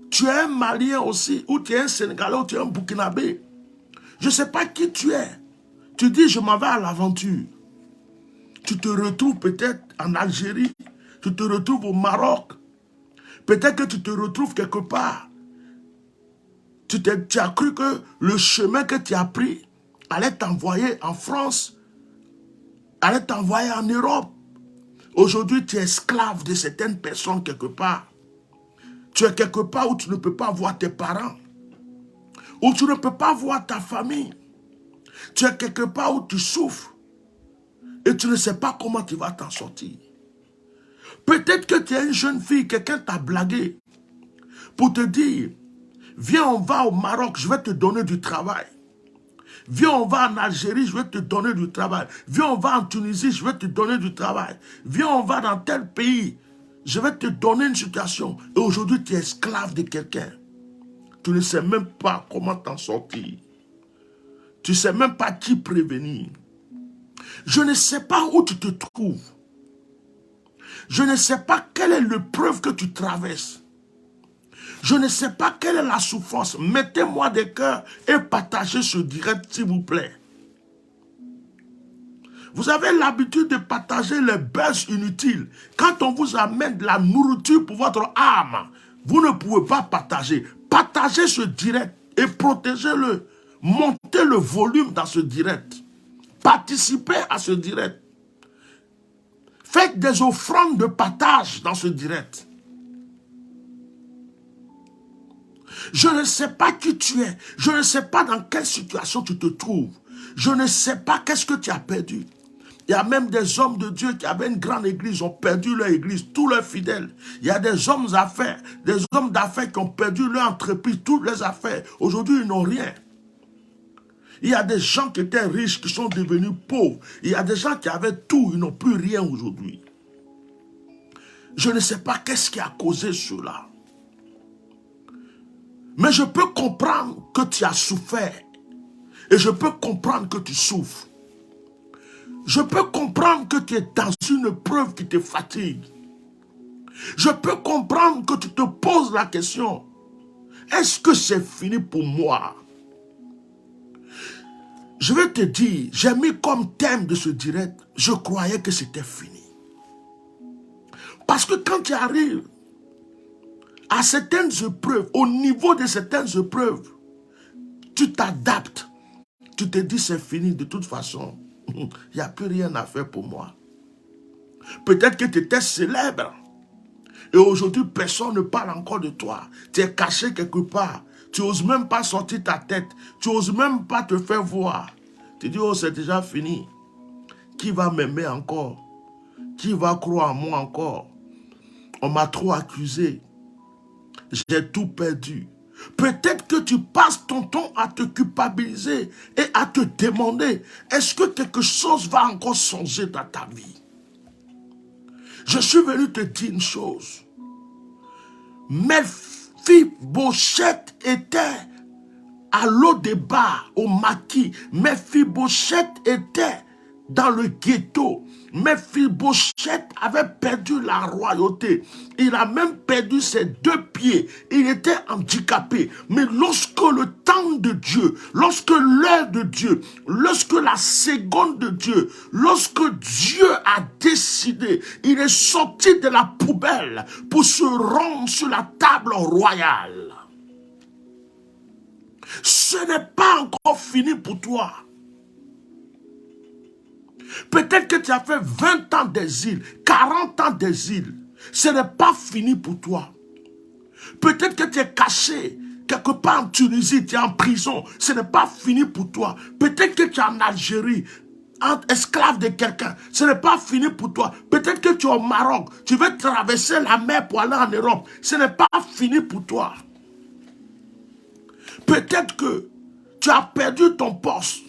S1: tu es un Malien aussi, ou tu es un Sénégalais, ou tu es un Burkinabé. Je ne sais pas qui tu es. Tu dis, je m'en vais à l'aventure. Tu te retrouves peut-être en Algérie. Tu te retrouves au Maroc. Peut-être que tu te retrouves quelque part. Tu as cru que le chemin que tu as pris allait t'envoyer en France, allait t'envoyer en Europe. Aujourd'hui, tu es esclave de certaines personnes quelque part. Tu es quelque part où tu ne peux pas voir tes parents. Où tu ne peux pas voir ta famille. Tu es quelque part où tu souffres. Et tu ne sais pas comment tu vas t'en sortir. Peut-être que tu es une jeune fille, quelqu'un t'a blagué pour te dire, viens on va au Maroc, je vais te donner du travail. Viens on va en Algérie, je vais te donner du travail. Viens on va en Tunisie, je vais te donner du travail. Viens on va dans tel pays, je vais te donner une situation. Et aujourd'hui tu es esclave de quelqu'un. Tu ne sais même pas comment t'en sortir. Tu ne sais même pas qui prévenir. Je ne sais pas où tu te trouves. Je ne sais pas quelle est l'épreuve que tu traverses. Je ne sais pas quelle est la souffrance. Mettez-moi des cœurs et partagez ce direct, s'il vous plaît. Vous avez l'habitude de partager les buzz inutiles. Quand on vous amène de la nourriture pour votre âme, vous ne pouvez pas partager. Partagez ce direct et protégez-le. Montez le volume dans ce direct. Participez à ce direct. Faites des offrandes de partage dans ce direct. Je ne sais pas qui tu es. Je ne sais pas dans quelle situation tu te trouves. Je ne sais pas qu'est-ce que tu as perdu. Il y a même des hommes de Dieu qui avaient une grande église, ont perdu leur église, tous leurs fidèles. Il y a des hommes d'affaires qui ont perdu leur entreprise, toutes leurs affaires. Aujourd'hui, ils n'ont rien. Il y a des gens qui étaient riches, qui sont devenus pauvres. Il y a des gens qui avaient tout, ils n'ont plus rien aujourd'hui. Je ne sais pas qu'est-ce qui a causé cela. Mais je peux comprendre que tu as souffert. Et je peux comprendre que tu souffres. Je peux comprendre que tu es dans une épreuve qui te fatigue. Je peux comprendre que tu te poses la question. Est-ce que c'est fini pour moi? Je vais te dire, j'ai mis comme thème de ce direct, je croyais que c'était fini. Parce que quand tu arrives à certaines épreuves, au niveau de certaines épreuves, tu t'adaptes. Tu te dis c'est fini de toute façon. Il n'y a plus rien à faire pour moi. Peut-être que tu étais célèbre. Et aujourd'hui, personne ne parle encore de toi. Tu es caché quelque part. Tu n'oses même pas sortir ta tête. Tu n'oses même pas te faire voir. Tu dis, oh, c'est déjà fini. Qui va m'aimer encore? Qui va croire en moi encore? On m'a trop accusé. J'ai tout perdu. Peut-être que tu passes ton temps à te culpabiliser et à te demander, est-ce que quelque chose va encore changer dans ta vie? Je suis venu te dire une chose. Mephibosheth était à l'O-Débat, au maquis. Mephibosheth était dans le ghetto. Mephibosheth avait perdu la royauté. Il a même perdu ses 2 pieds. Il était handicapé. Mais lorsque le temps de Dieu, lorsque l'heure de Dieu, lorsque la seconde de Dieu, lorsque Dieu a décidé, il est sorti de la poubelle pour se rendre sur la table royale. Ce n'est pas encore fini pour toi. Peut-être que tu as fait 20 ans d'exil, 40 ans d'exil. Ce n'est pas fini pour toi. Peut-être que tu es caché quelque part en Tunisie, tu es en prison. Ce n'est pas fini pour toi. Peut-être que tu es en Algérie, esclave de quelqu'un. Ce n'est pas fini pour toi. Peut-être que tu es au Maroc. Tu veux traverser la mer pour aller en Europe. Ce n'est pas fini pour toi. Peut-être que tu as perdu ton poste.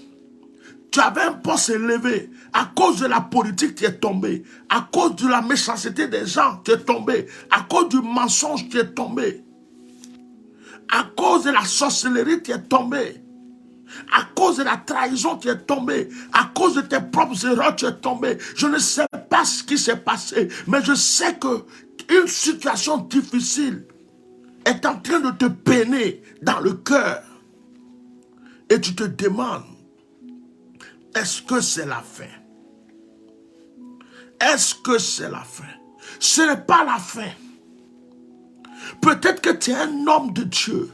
S1: Tu avais un poste élevé. À cause de la politique, tu es tombé. À cause de la méchanceté des gens, tu es tombé. À cause du mensonge, tu es tombé. À cause de la sorcellerie, tu es tombé. À cause de la trahison, tu es tombé. À cause de tes propres erreurs, tu es tombé. Je ne sais pas ce qui s'est passé, mais je sais que une situation difficile est en train de te peiner dans le cœur. Et tu te demandes, est-ce que c'est la fin? Est-ce que c'est la fin? Ce n'est pas la fin. Peut-être que tu es un homme de Dieu.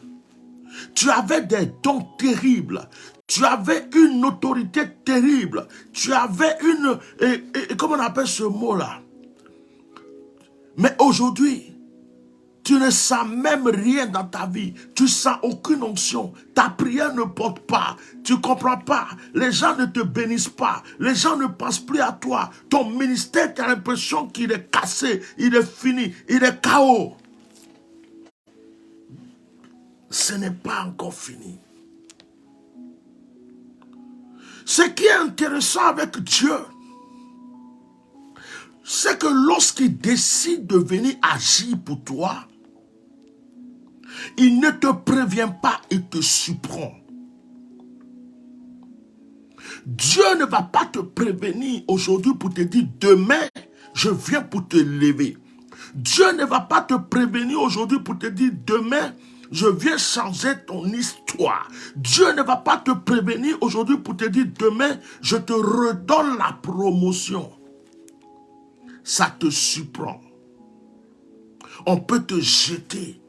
S1: Tu avais des dons terribles. Tu avais une autorité terrible. Tu avais une... comment on appelle ce mot-là? Mais aujourd'hui, tu ne sens même rien dans ta vie. Tu sens aucune onction. Ta prière ne porte pas. Tu ne comprends pas. Les gens ne te bénissent pas. Les gens ne pensent plus à toi. Ton ministère, tu as l'impression qu'il est cassé. Il est fini. Il est KO. Ce n'est pas encore fini. Ce qui est intéressant avec Dieu, c'est que lorsqu'il décide de venir agir pour toi, il ne te prévient pas, il te surprend. Dieu ne va pas te prévenir aujourd'hui pour te dire demain, je viens pour te lever. Dieu ne va pas te prévenir aujourd'hui pour te dire demain, je viens changer ton histoire. Dieu ne va pas te prévenir aujourd'hui pour te dire demain, je te redonne la promotion. Ça te surprend. On peut te jeter.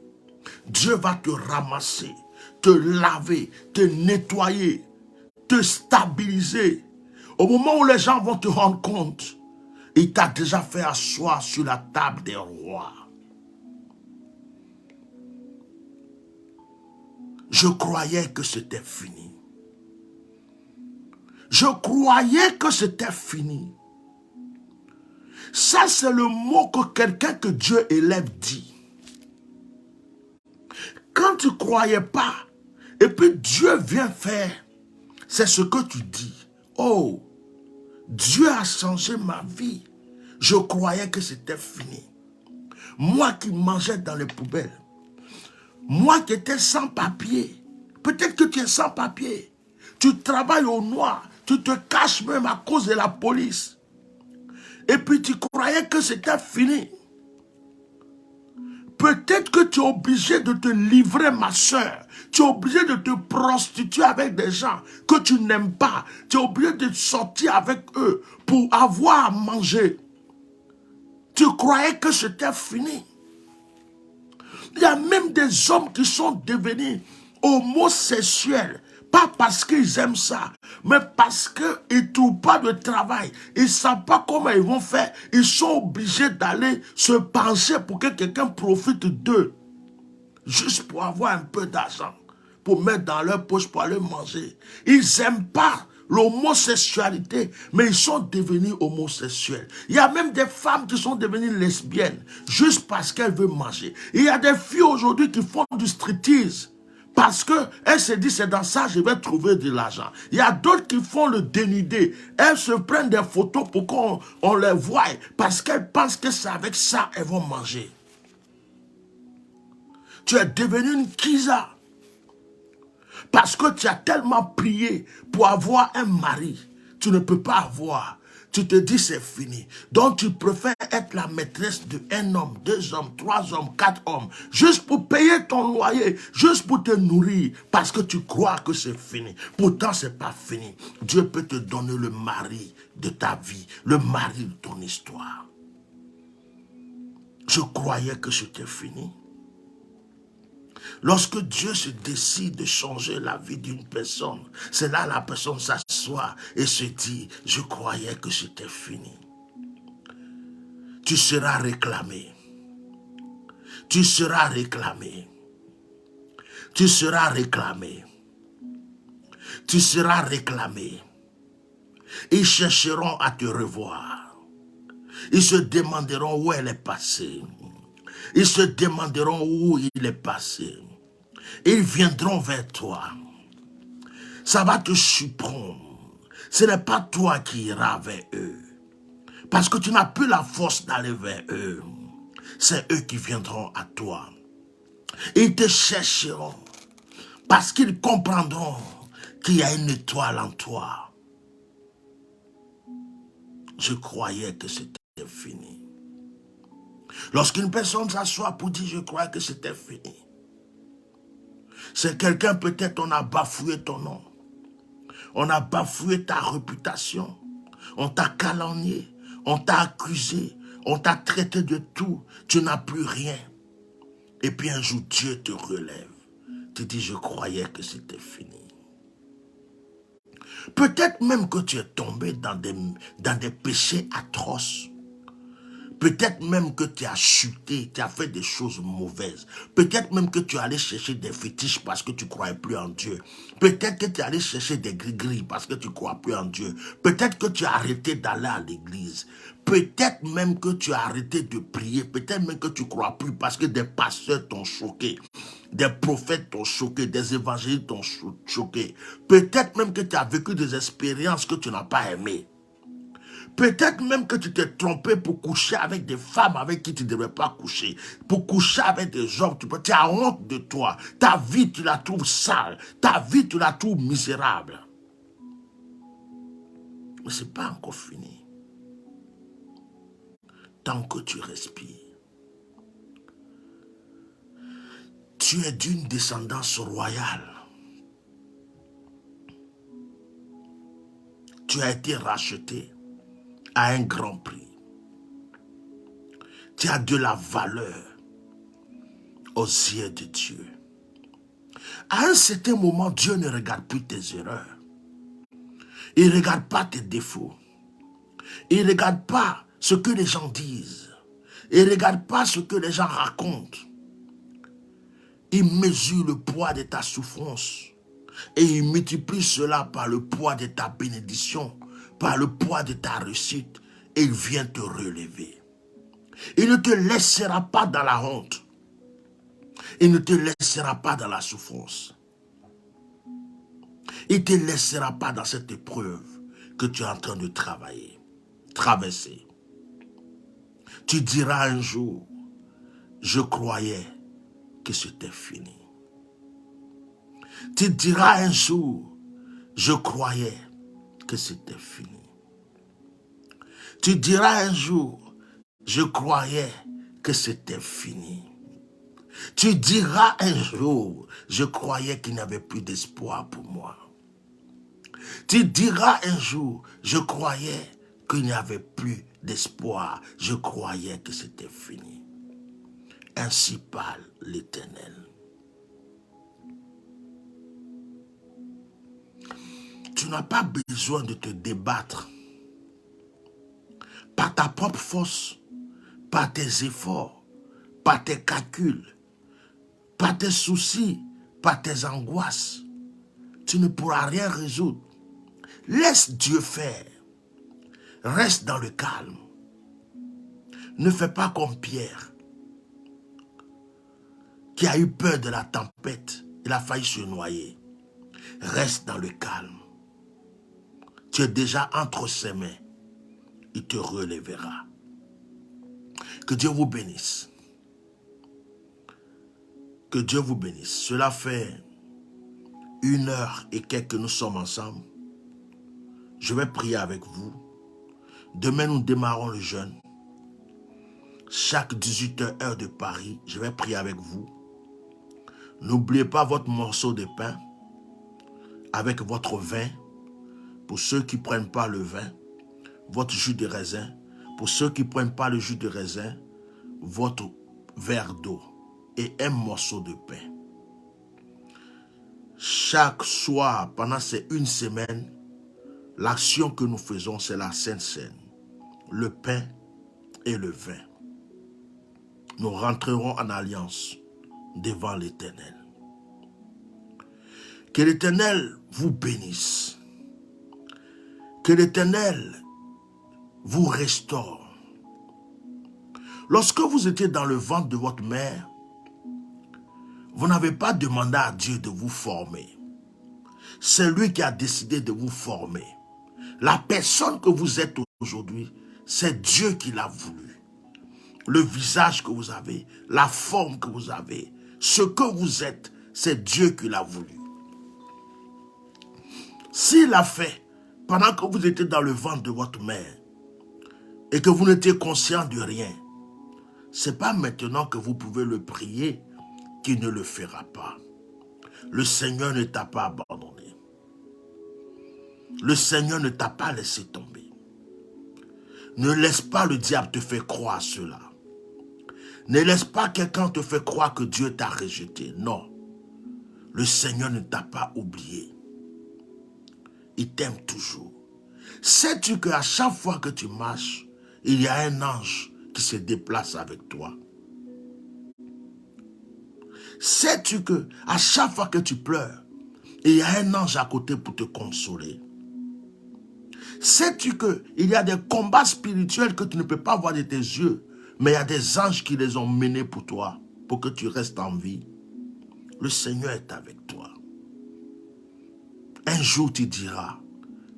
S1: Dieu va te ramasser, te laver, te nettoyer, te stabiliser. Au moment où les gens vont te rendre compte, il t'a déjà fait asseoir sur la table des rois. Je croyais que c'était fini. Je croyais que c'était fini. Ça, c'est le mot que quelqu'un que Dieu élève dit. Quand tu ne croyais pas, et puis Dieu vient faire, c'est ce que tu dis. Oh, Dieu a changé ma vie. Je croyais que c'était fini. Moi qui mangeais dans les poubelles. Moi qui étais sans papier. Peut-être que tu es sans papier. Tu travailles au noir. Tu te caches même à cause de la police. Et puis tu croyais que c'était fini. Peut-être que tu es obligé de te livrer, ma soeur. Tu es obligé de te prostituer avec des gens que tu n'aimes pas. Tu es obligé de sortir avec eux pour avoir à manger. Tu croyais que c'était fini. Il y a même des hommes qui sont devenus homosexuels Pas parce qu'ils aiment ça, mais parce qu'ils ne trouvent pas de travail. Ils ne savent pas comment ils vont faire. Ils sont obligés d'aller se pencher pour que quelqu'un profite d'eux. Juste pour avoir un peu d'argent, pour mettre dans leur poche, pour aller manger. Ils n'aiment pas l'homosexualité, mais ils sont devenus homosexuels. Il y a même des femmes qui sont devenues lesbiennes, juste parce qu'elles veulent manger. Il y a des filles aujourd'hui qui font du striptease, parce qu'elles se disent, c'est dans ça que je vais trouver de l'argent. Il y a d'autres qui font le dénudé. Elles se prennent des photos pour qu'on les voie, parce qu'elles pensent que c'est avec ça qu'elles vont manger. Tu es devenu une kisa. Parce que tu as tellement prié pour avoir un mari. Tu ne peux pas avoir. Tu te dis c'est fini. Donc tu préfères être la maîtresse d'un homme, 2 hommes, 3 hommes, 4 hommes. Juste pour payer ton loyer. Juste pour te nourrir. Parce que tu crois que c'est fini. Pourtant ce n'est pas fini. Dieu peut te donner le mari de ta vie. Le mari de ton histoire. Je croyais que c'était fini. Lorsque Dieu se décide de changer la vie d'une personne, c'est là la personne s'assoit et se dit, je croyais que c'était fini. Tu seras réclamé. Tu seras réclamé. Tu seras réclamé. Tu seras réclamé. Ils chercheront à te revoir. Ils se demanderont où elle est passée. Ils se demanderont où il est passé. Ils viendront vers toi. Ça va te surprendre. Ce n'est pas toi qui iras vers eux. Parce que tu n'as plus la force d'aller vers eux. C'est eux qui viendront à toi. Ils te chercheront. Parce qu'ils comprendront qu'il y a une étoile en toi. Je croyais que c'était fini. Lorsqu'une personne s'assoit pour dire je crois que c'était fini, c'est quelqu'un, peut-être on a bafoué ton nom. On a bafoué ta réputation. On t'a calomnié. On t'a accusé. On t'a traité de tout. Tu n'as plus rien. Et puis un jour, Dieu te relève. Tu dis, je croyais que c'était fini. Peut-être même que tu es tombé dans des péchés atroces. Peut-être même que tu as chuté, tu as fait des choses mauvaises. Peut-être même que tu es allé chercher des fétiches parce que tu ne croyais plus en Dieu. Peut-être que tu es allé chercher des gris-gris parce que tu ne crois plus en Dieu. Peut-être que tu as arrêté d'aller à l'église. Peut-être même que tu as arrêté de prier. Peut-être même que tu ne crois plus parce que des pasteurs t'ont choqué. Des prophètes t'ont choqué. Des évangélistes t'ont choqué. Peut-être même que tu as vécu des expériences que tu n'as pas aimées. Peut-être même que tu t'es trompé pour coucher avec des femmes avec qui tu ne devrais pas coucher. Pour coucher avec des hommes, tu as honte de toi. Ta vie, tu la trouves sale. Ta vie, tu la trouves misérable. Mais ce n'est pas encore fini. Tant que tu respires. Tu es d'une descendance royale. Tu as été racheté à un grand prix. Tu as de la valeur aux yeux de Dieu. À un certain moment, Dieu ne regarde plus tes erreurs. Il ne regarde pas tes défauts. Il ne regarde pas ce que les gens disent. Il ne regarde pas ce que les gens racontent. Il mesure le poids de ta souffrance. Et il multiplie cela par le poids de ta bénédiction, par le poids de ta réussite. Et il vient te relever. Il ne te laissera pas dans la honte. Il ne te laissera pas dans la souffrance. Il ne te laissera pas dans cette épreuve que tu es en train de traverser. Tu diras un jour, je croyais que c'était fini. Tu diras un jour, je croyais que c'était fini. Tu diras un jour, je croyais que c'était fini. Tu diras un jour, je croyais qu'il n'y avait plus d'espoir pour moi. Tu diras un jour, je croyais qu'il n'y avait plus d'espoir. Je croyais que c'était fini. Ainsi parle l'Éternel. Tu n'as pas besoin de te débattre par ta propre force, par tes efforts, par tes calculs, par tes soucis, par tes angoisses. Tu ne pourras rien résoudre. Laisse Dieu faire. Reste dans le calme. Ne fais pas comme Pierre, qui a eu peur de la tempête. Il a failli se noyer. Reste dans le calme. Tu es déjà entre ses mains. Il te relèvera. Que Dieu vous bénisse. Que Dieu vous bénisse. Cela fait 1h et quelques que nous sommes ensemble. Je vais prier avec vous. Demain, nous démarrons le jeûne. Chaque 18h heure de Paris, je vais prier avec vous. N'oubliez pas votre morceau de pain avec votre vin. Pour ceux qui ne prennent pas le vin, votre jus de raisin. Pour ceux qui ne prennent pas le jus de raisin, votre verre d'eau et un morceau de pain. Chaque soir, pendant ces 1 semaine, l'action que nous faisons, c'est la Sainte Seine. Le pain et le vin. Nous rentrerons en alliance devant l'Éternel. Que l'Éternel vous bénisse. Que l'Éternel vous restaure. Lorsque vous étiez dans le ventre de votre mère, vous n'avez pas demandé à Dieu de vous former. C'est lui qui a décidé de vous former. La personne que vous êtes aujourd'hui, c'est Dieu qui l'a voulu. Le visage que vous avez, la forme que vous avez, ce que vous êtes, c'est Dieu qui l'a voulu. S'il l'a fait pendant que vous étiez dans le ventre de votre mère et que vous n'étiez conscient de rien, ce n'est pas maintenant que vous pouvez le prier qu'il ne le fera pas. Le Seigneur ne t'a pas abandonné. Le Seigneur ne t'a pas laissé tomber. Ne laisse pas le diable te faire croire cela. Ne laisse pas quelqu'un te faire croire que Dieu t'a rejeté. Non. Le Seigneur ne t'a pas oublié. Il t'aime toujours. Sais-tu qu'à chaque fois que tu marches, il y a un ange qui se déplace avec toi? Sais-tu qu'à chaque fois que tu pleures, il y a un ange à côté pour te consoler? Sais-tu qu'il y a des combats spirituels que tu ne peux pas voir de tes yeux, mais il y a des anges qui les ont menés pour toi, pour que tu restes en vie? Le Seigneur est avec toi. Un jour tu diras,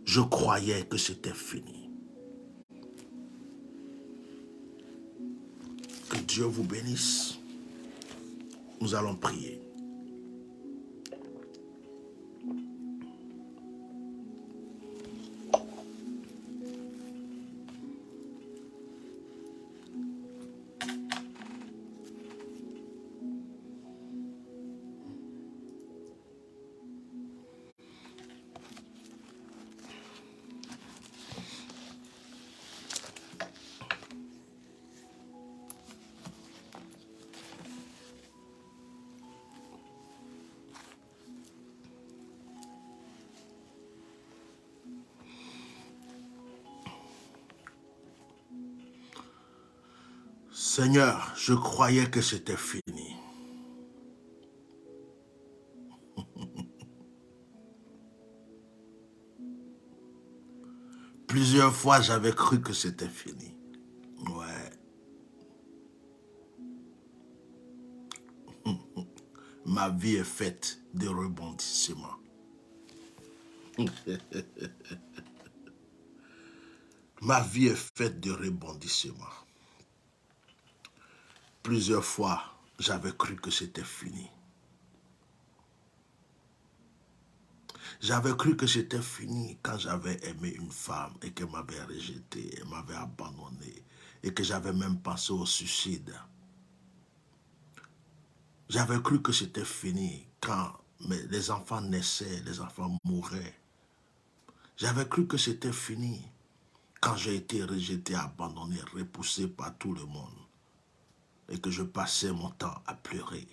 S1: je croyais que c'était fini. Que Dieu vous bénisse. Nous allons prier. Seigneur, je croyais que c'était fini. Plusieurs fois, j'avais cru que c'était fini. Ouais. Ma vie est faite de rebondissements. Ma vie est faite de rebondissements. Plusieurs fois, j'avais cru que c'était fini. J'avais cru que c'était fini quand j'avais aimé une femme et qu'elle m'avait rejeté, elle m'avait abandonné et que j'avais même pensé au suicide. J'avais cru que c'était fini quand les enfants naissaient, les enfants mouraient. J'avais cru que c'était fini quand j'ai été rejeté, abandonné, repoussé par tout le monde et que je passais mon temps à pleurer.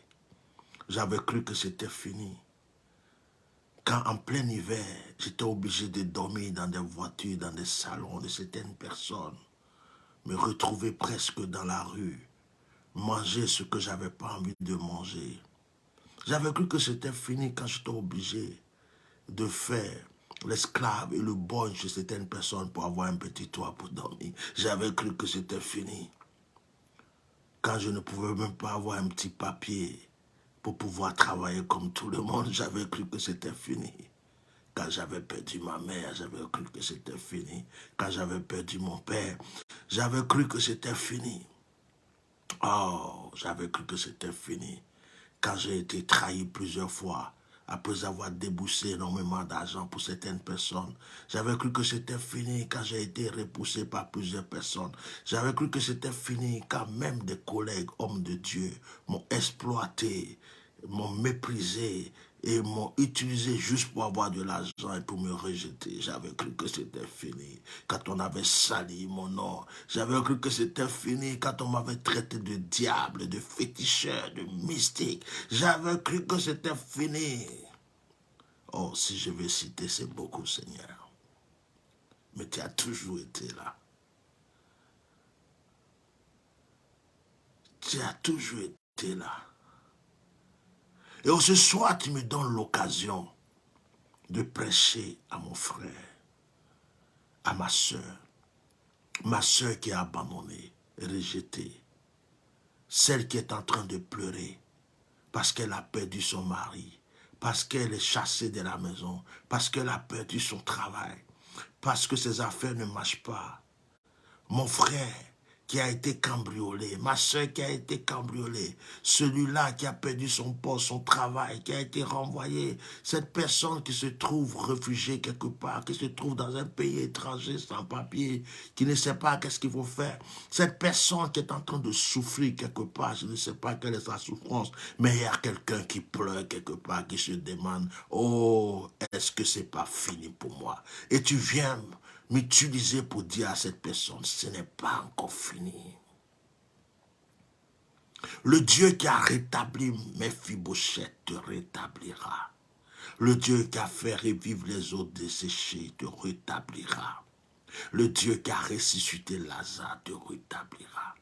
S1: J'avais cru que c'était fini
S2: Quand en plein hiver, j'étais obligé de dormir dans des voitures, dans des salons de certaines personnes, me retrouver presque dans la rue, manger ce que j'avais pas envie de manger. J'avais cru que c'était fini quand j'étais obligé de faire l'esclave et le bon chez certaines personnes pour avoir un petit toit pour dormir. J'avais cru que c'était fini. Quand je ne pouvais même pas avoir un petit papier pour pouvoir travailler comme tout le monde, j'avais cru que c'était fini. Quand j'avais perdu ma mère, j'avais cru que c'était fini. Quand j'avais perdu mon père, j'avais cru que c'était fini. Oh, j'avais cru que c'était fini. Quand j'ai été trahi plusieurs fois, après avoir déboursé énormément d'argent pour certaines personnes, j'avais cru que c'était fini quand j'ai été repoussé par plusieurs personnes. J'avais cru que c'était fini quand même des collègues, hommes de Dieu, m'ont exploité, m'ont méprisé et m'ont utilisé juste pour avoir de l'argent et pour me rejeter. J'avais cru que c'était fini quand on avait sali mon nom. J'avais cru que c'était fini quand on m'avait traité de diable, de féticheur, de mystique. J'avais cru que c'était fini. Oh, si je vais citer, c'est beaucoup, Seigneur. Mais tu as toujours été là. Tu as toujours été là. Et ce soir, tu me donnes l'occasion de prêcher à mon frère, à ma soeur qui est abandonnée, rejetée, celle qui est en train de pleurer parce qu'elle a perdu son mari, parce qu'elle est chassée de la maison, parce qu'elle a perdu son travail, parce que ses affaires ne marchent pas. Mon frère qui a été cambriolé, ma soeur qui a été cambriolée, celui-là qui a perdu son poste, son travail, qui a été renvoyé, cette personne qui se trouve réfugiée quelque part, qui se trouve dans un pays étranger sans papier, qui ne sait pas qu'est-ce qu'il faut faire, cette personne qui est en train de souffrir quelque part, je ne sais pas quelle est sa souffrance, mais il y a quelqu'un qui pleure quelque part, qui se demande, oh, est-ce que c'est pas fini pour moi? Et tu viens m'utiliser pour dire à cette personne, ce n'est pas encore fini. Le Dieu qui a rétabli Méphibosheth te rétablira. Le Dieu qui a fait revivre les eaux desséchées te rétablira. Le Dieu qui a ressuscité Lazare te rétablira.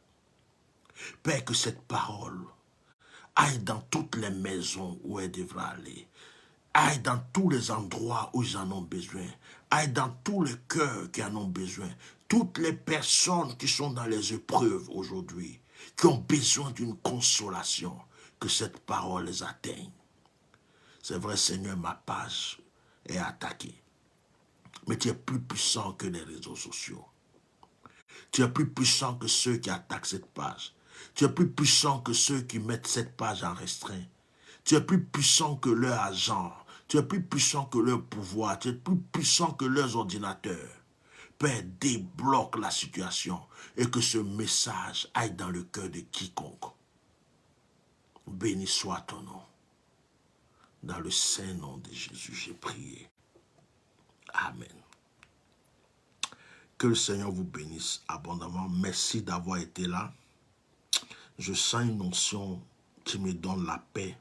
S2: Père, que cette parole aille dans toutes les maisons où elle devra aller. Aille dans tous les endroits où ils en ont besoin. Aille dans tous les cœurs qui en ont besoin. Toutes les personnes qui sont dans les épreuves aujourd'hui, qui ont besoin d'une consolation, que cette parole les atteigne. C'est vrai, Seigneur, ma page est attaquée. Mais tu es plus puissant que les réseaux sociaux. Tu es plus puissant que ceux qui attaquent cette page. Tu es plus puissant que ceux qui mettent cette page en restreint. Tu es plus puissant que leurs agents. Tu es plus puissant que leur pouvoir. Tu es plus puissant que leurs ordinateurs. Père, débloque la situation et que ce message aille dans le cœur de quiconque. Béni soit ton nom. Dans le saint nom de Jésus, j'ai prié. Amen. Que le Seigneur vous bénisse abondamment. Merci d'avoir été là. Je sens une onction qui me donne la paix,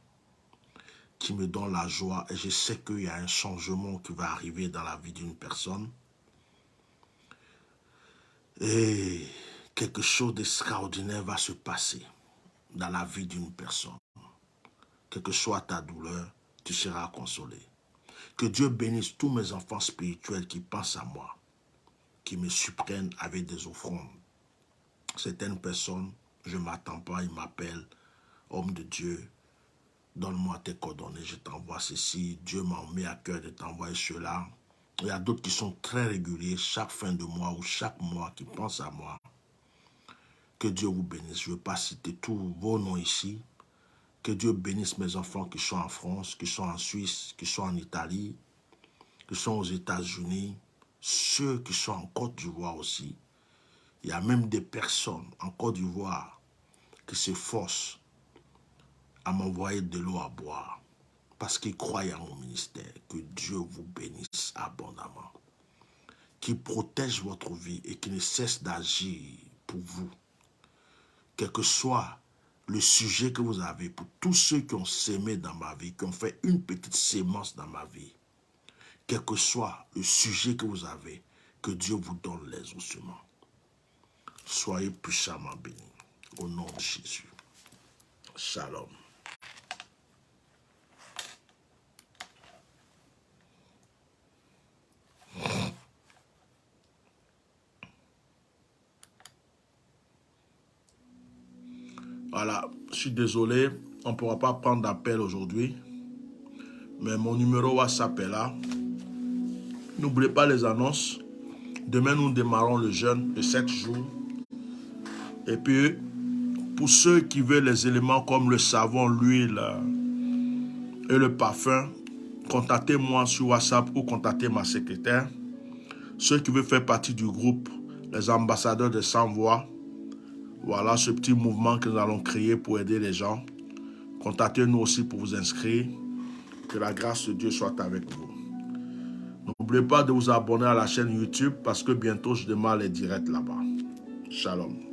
S2: qui me donne la joie. Et je sais qu'il y a un changement qui va arriver dans la vie d'une personne. Et quelque chose d'extraordinaire va se passer dans la vie d'une personne. Quelle que soit ta douleur, tu seras consolé. Que Dieu bénisse tous mes enfants spirituels qui pensent à moi, qui me surprennent avec des offrandes. Certaines personnes, je ne m'attends pas, ils m'appellent, homme de Dieu, donne-moi tes coordonnées, je t'envoie ceci, Dieu m'a mis à cœur de t'envoyer cela. Il y a d'autres qui sont très réguliers, chaque fin de mois ou chaque mois, qui pensent à moi. Que Dieu vous bénisse. Je ne veux pas citer tous vos noms ici. Que Dieu bénisse mes enfants qui sont en France, qui sont en Suisse, qui sont en Italie, qui sont aux États-Unis, ceux qui sont en Côte d'Ivoire aussi. Il y a même des personnes en Côte d'Ivoire qui s'efforcent à m'envoyer de l'eau à boire parce qu'ils croient à mon ministère. Que Dieu vous bénisse abondamment. Qu'il protège votre vie et qu'il ne cesse d'agir pour vous. Quel que soit le sujet que vous avez, pour tous ceux qui ont sémé dans ma vie, qui ont fait une petite sémence dans ma vie, quel que soit le sujet que vous avez, que Dieu vous donne les ossements. Soyez puissamment bénis. Au nom de Jésus. Shalom.
S1: Voilà, je suis désolé, on ne pourra pas prendre d'appel aujourd'hui. Mais mon numéro WhatsApp est là. N'oubliez pas les annonces. Demain, nous démarrons le jeûne de 7 jours. Et puis, pour ceux qui veulent les éléments comme le savon, l'huile et le parfum, contactez-moi sur WhatsApp ou contactez ma secrétaire. Ceux qui veulent faire partie du groupe, les ambassadeurs de Sans Voix, voilà ce petit mouvement que nous allons créer pour aider les gens. Contactez-nous aussi pour vous inscrire. Que la grâce de Dieu soit avec vous. N'oubliez pas de vous abonner à la chaîne YouTube parce que bientôt je démarre les directs là-bas. Shalom.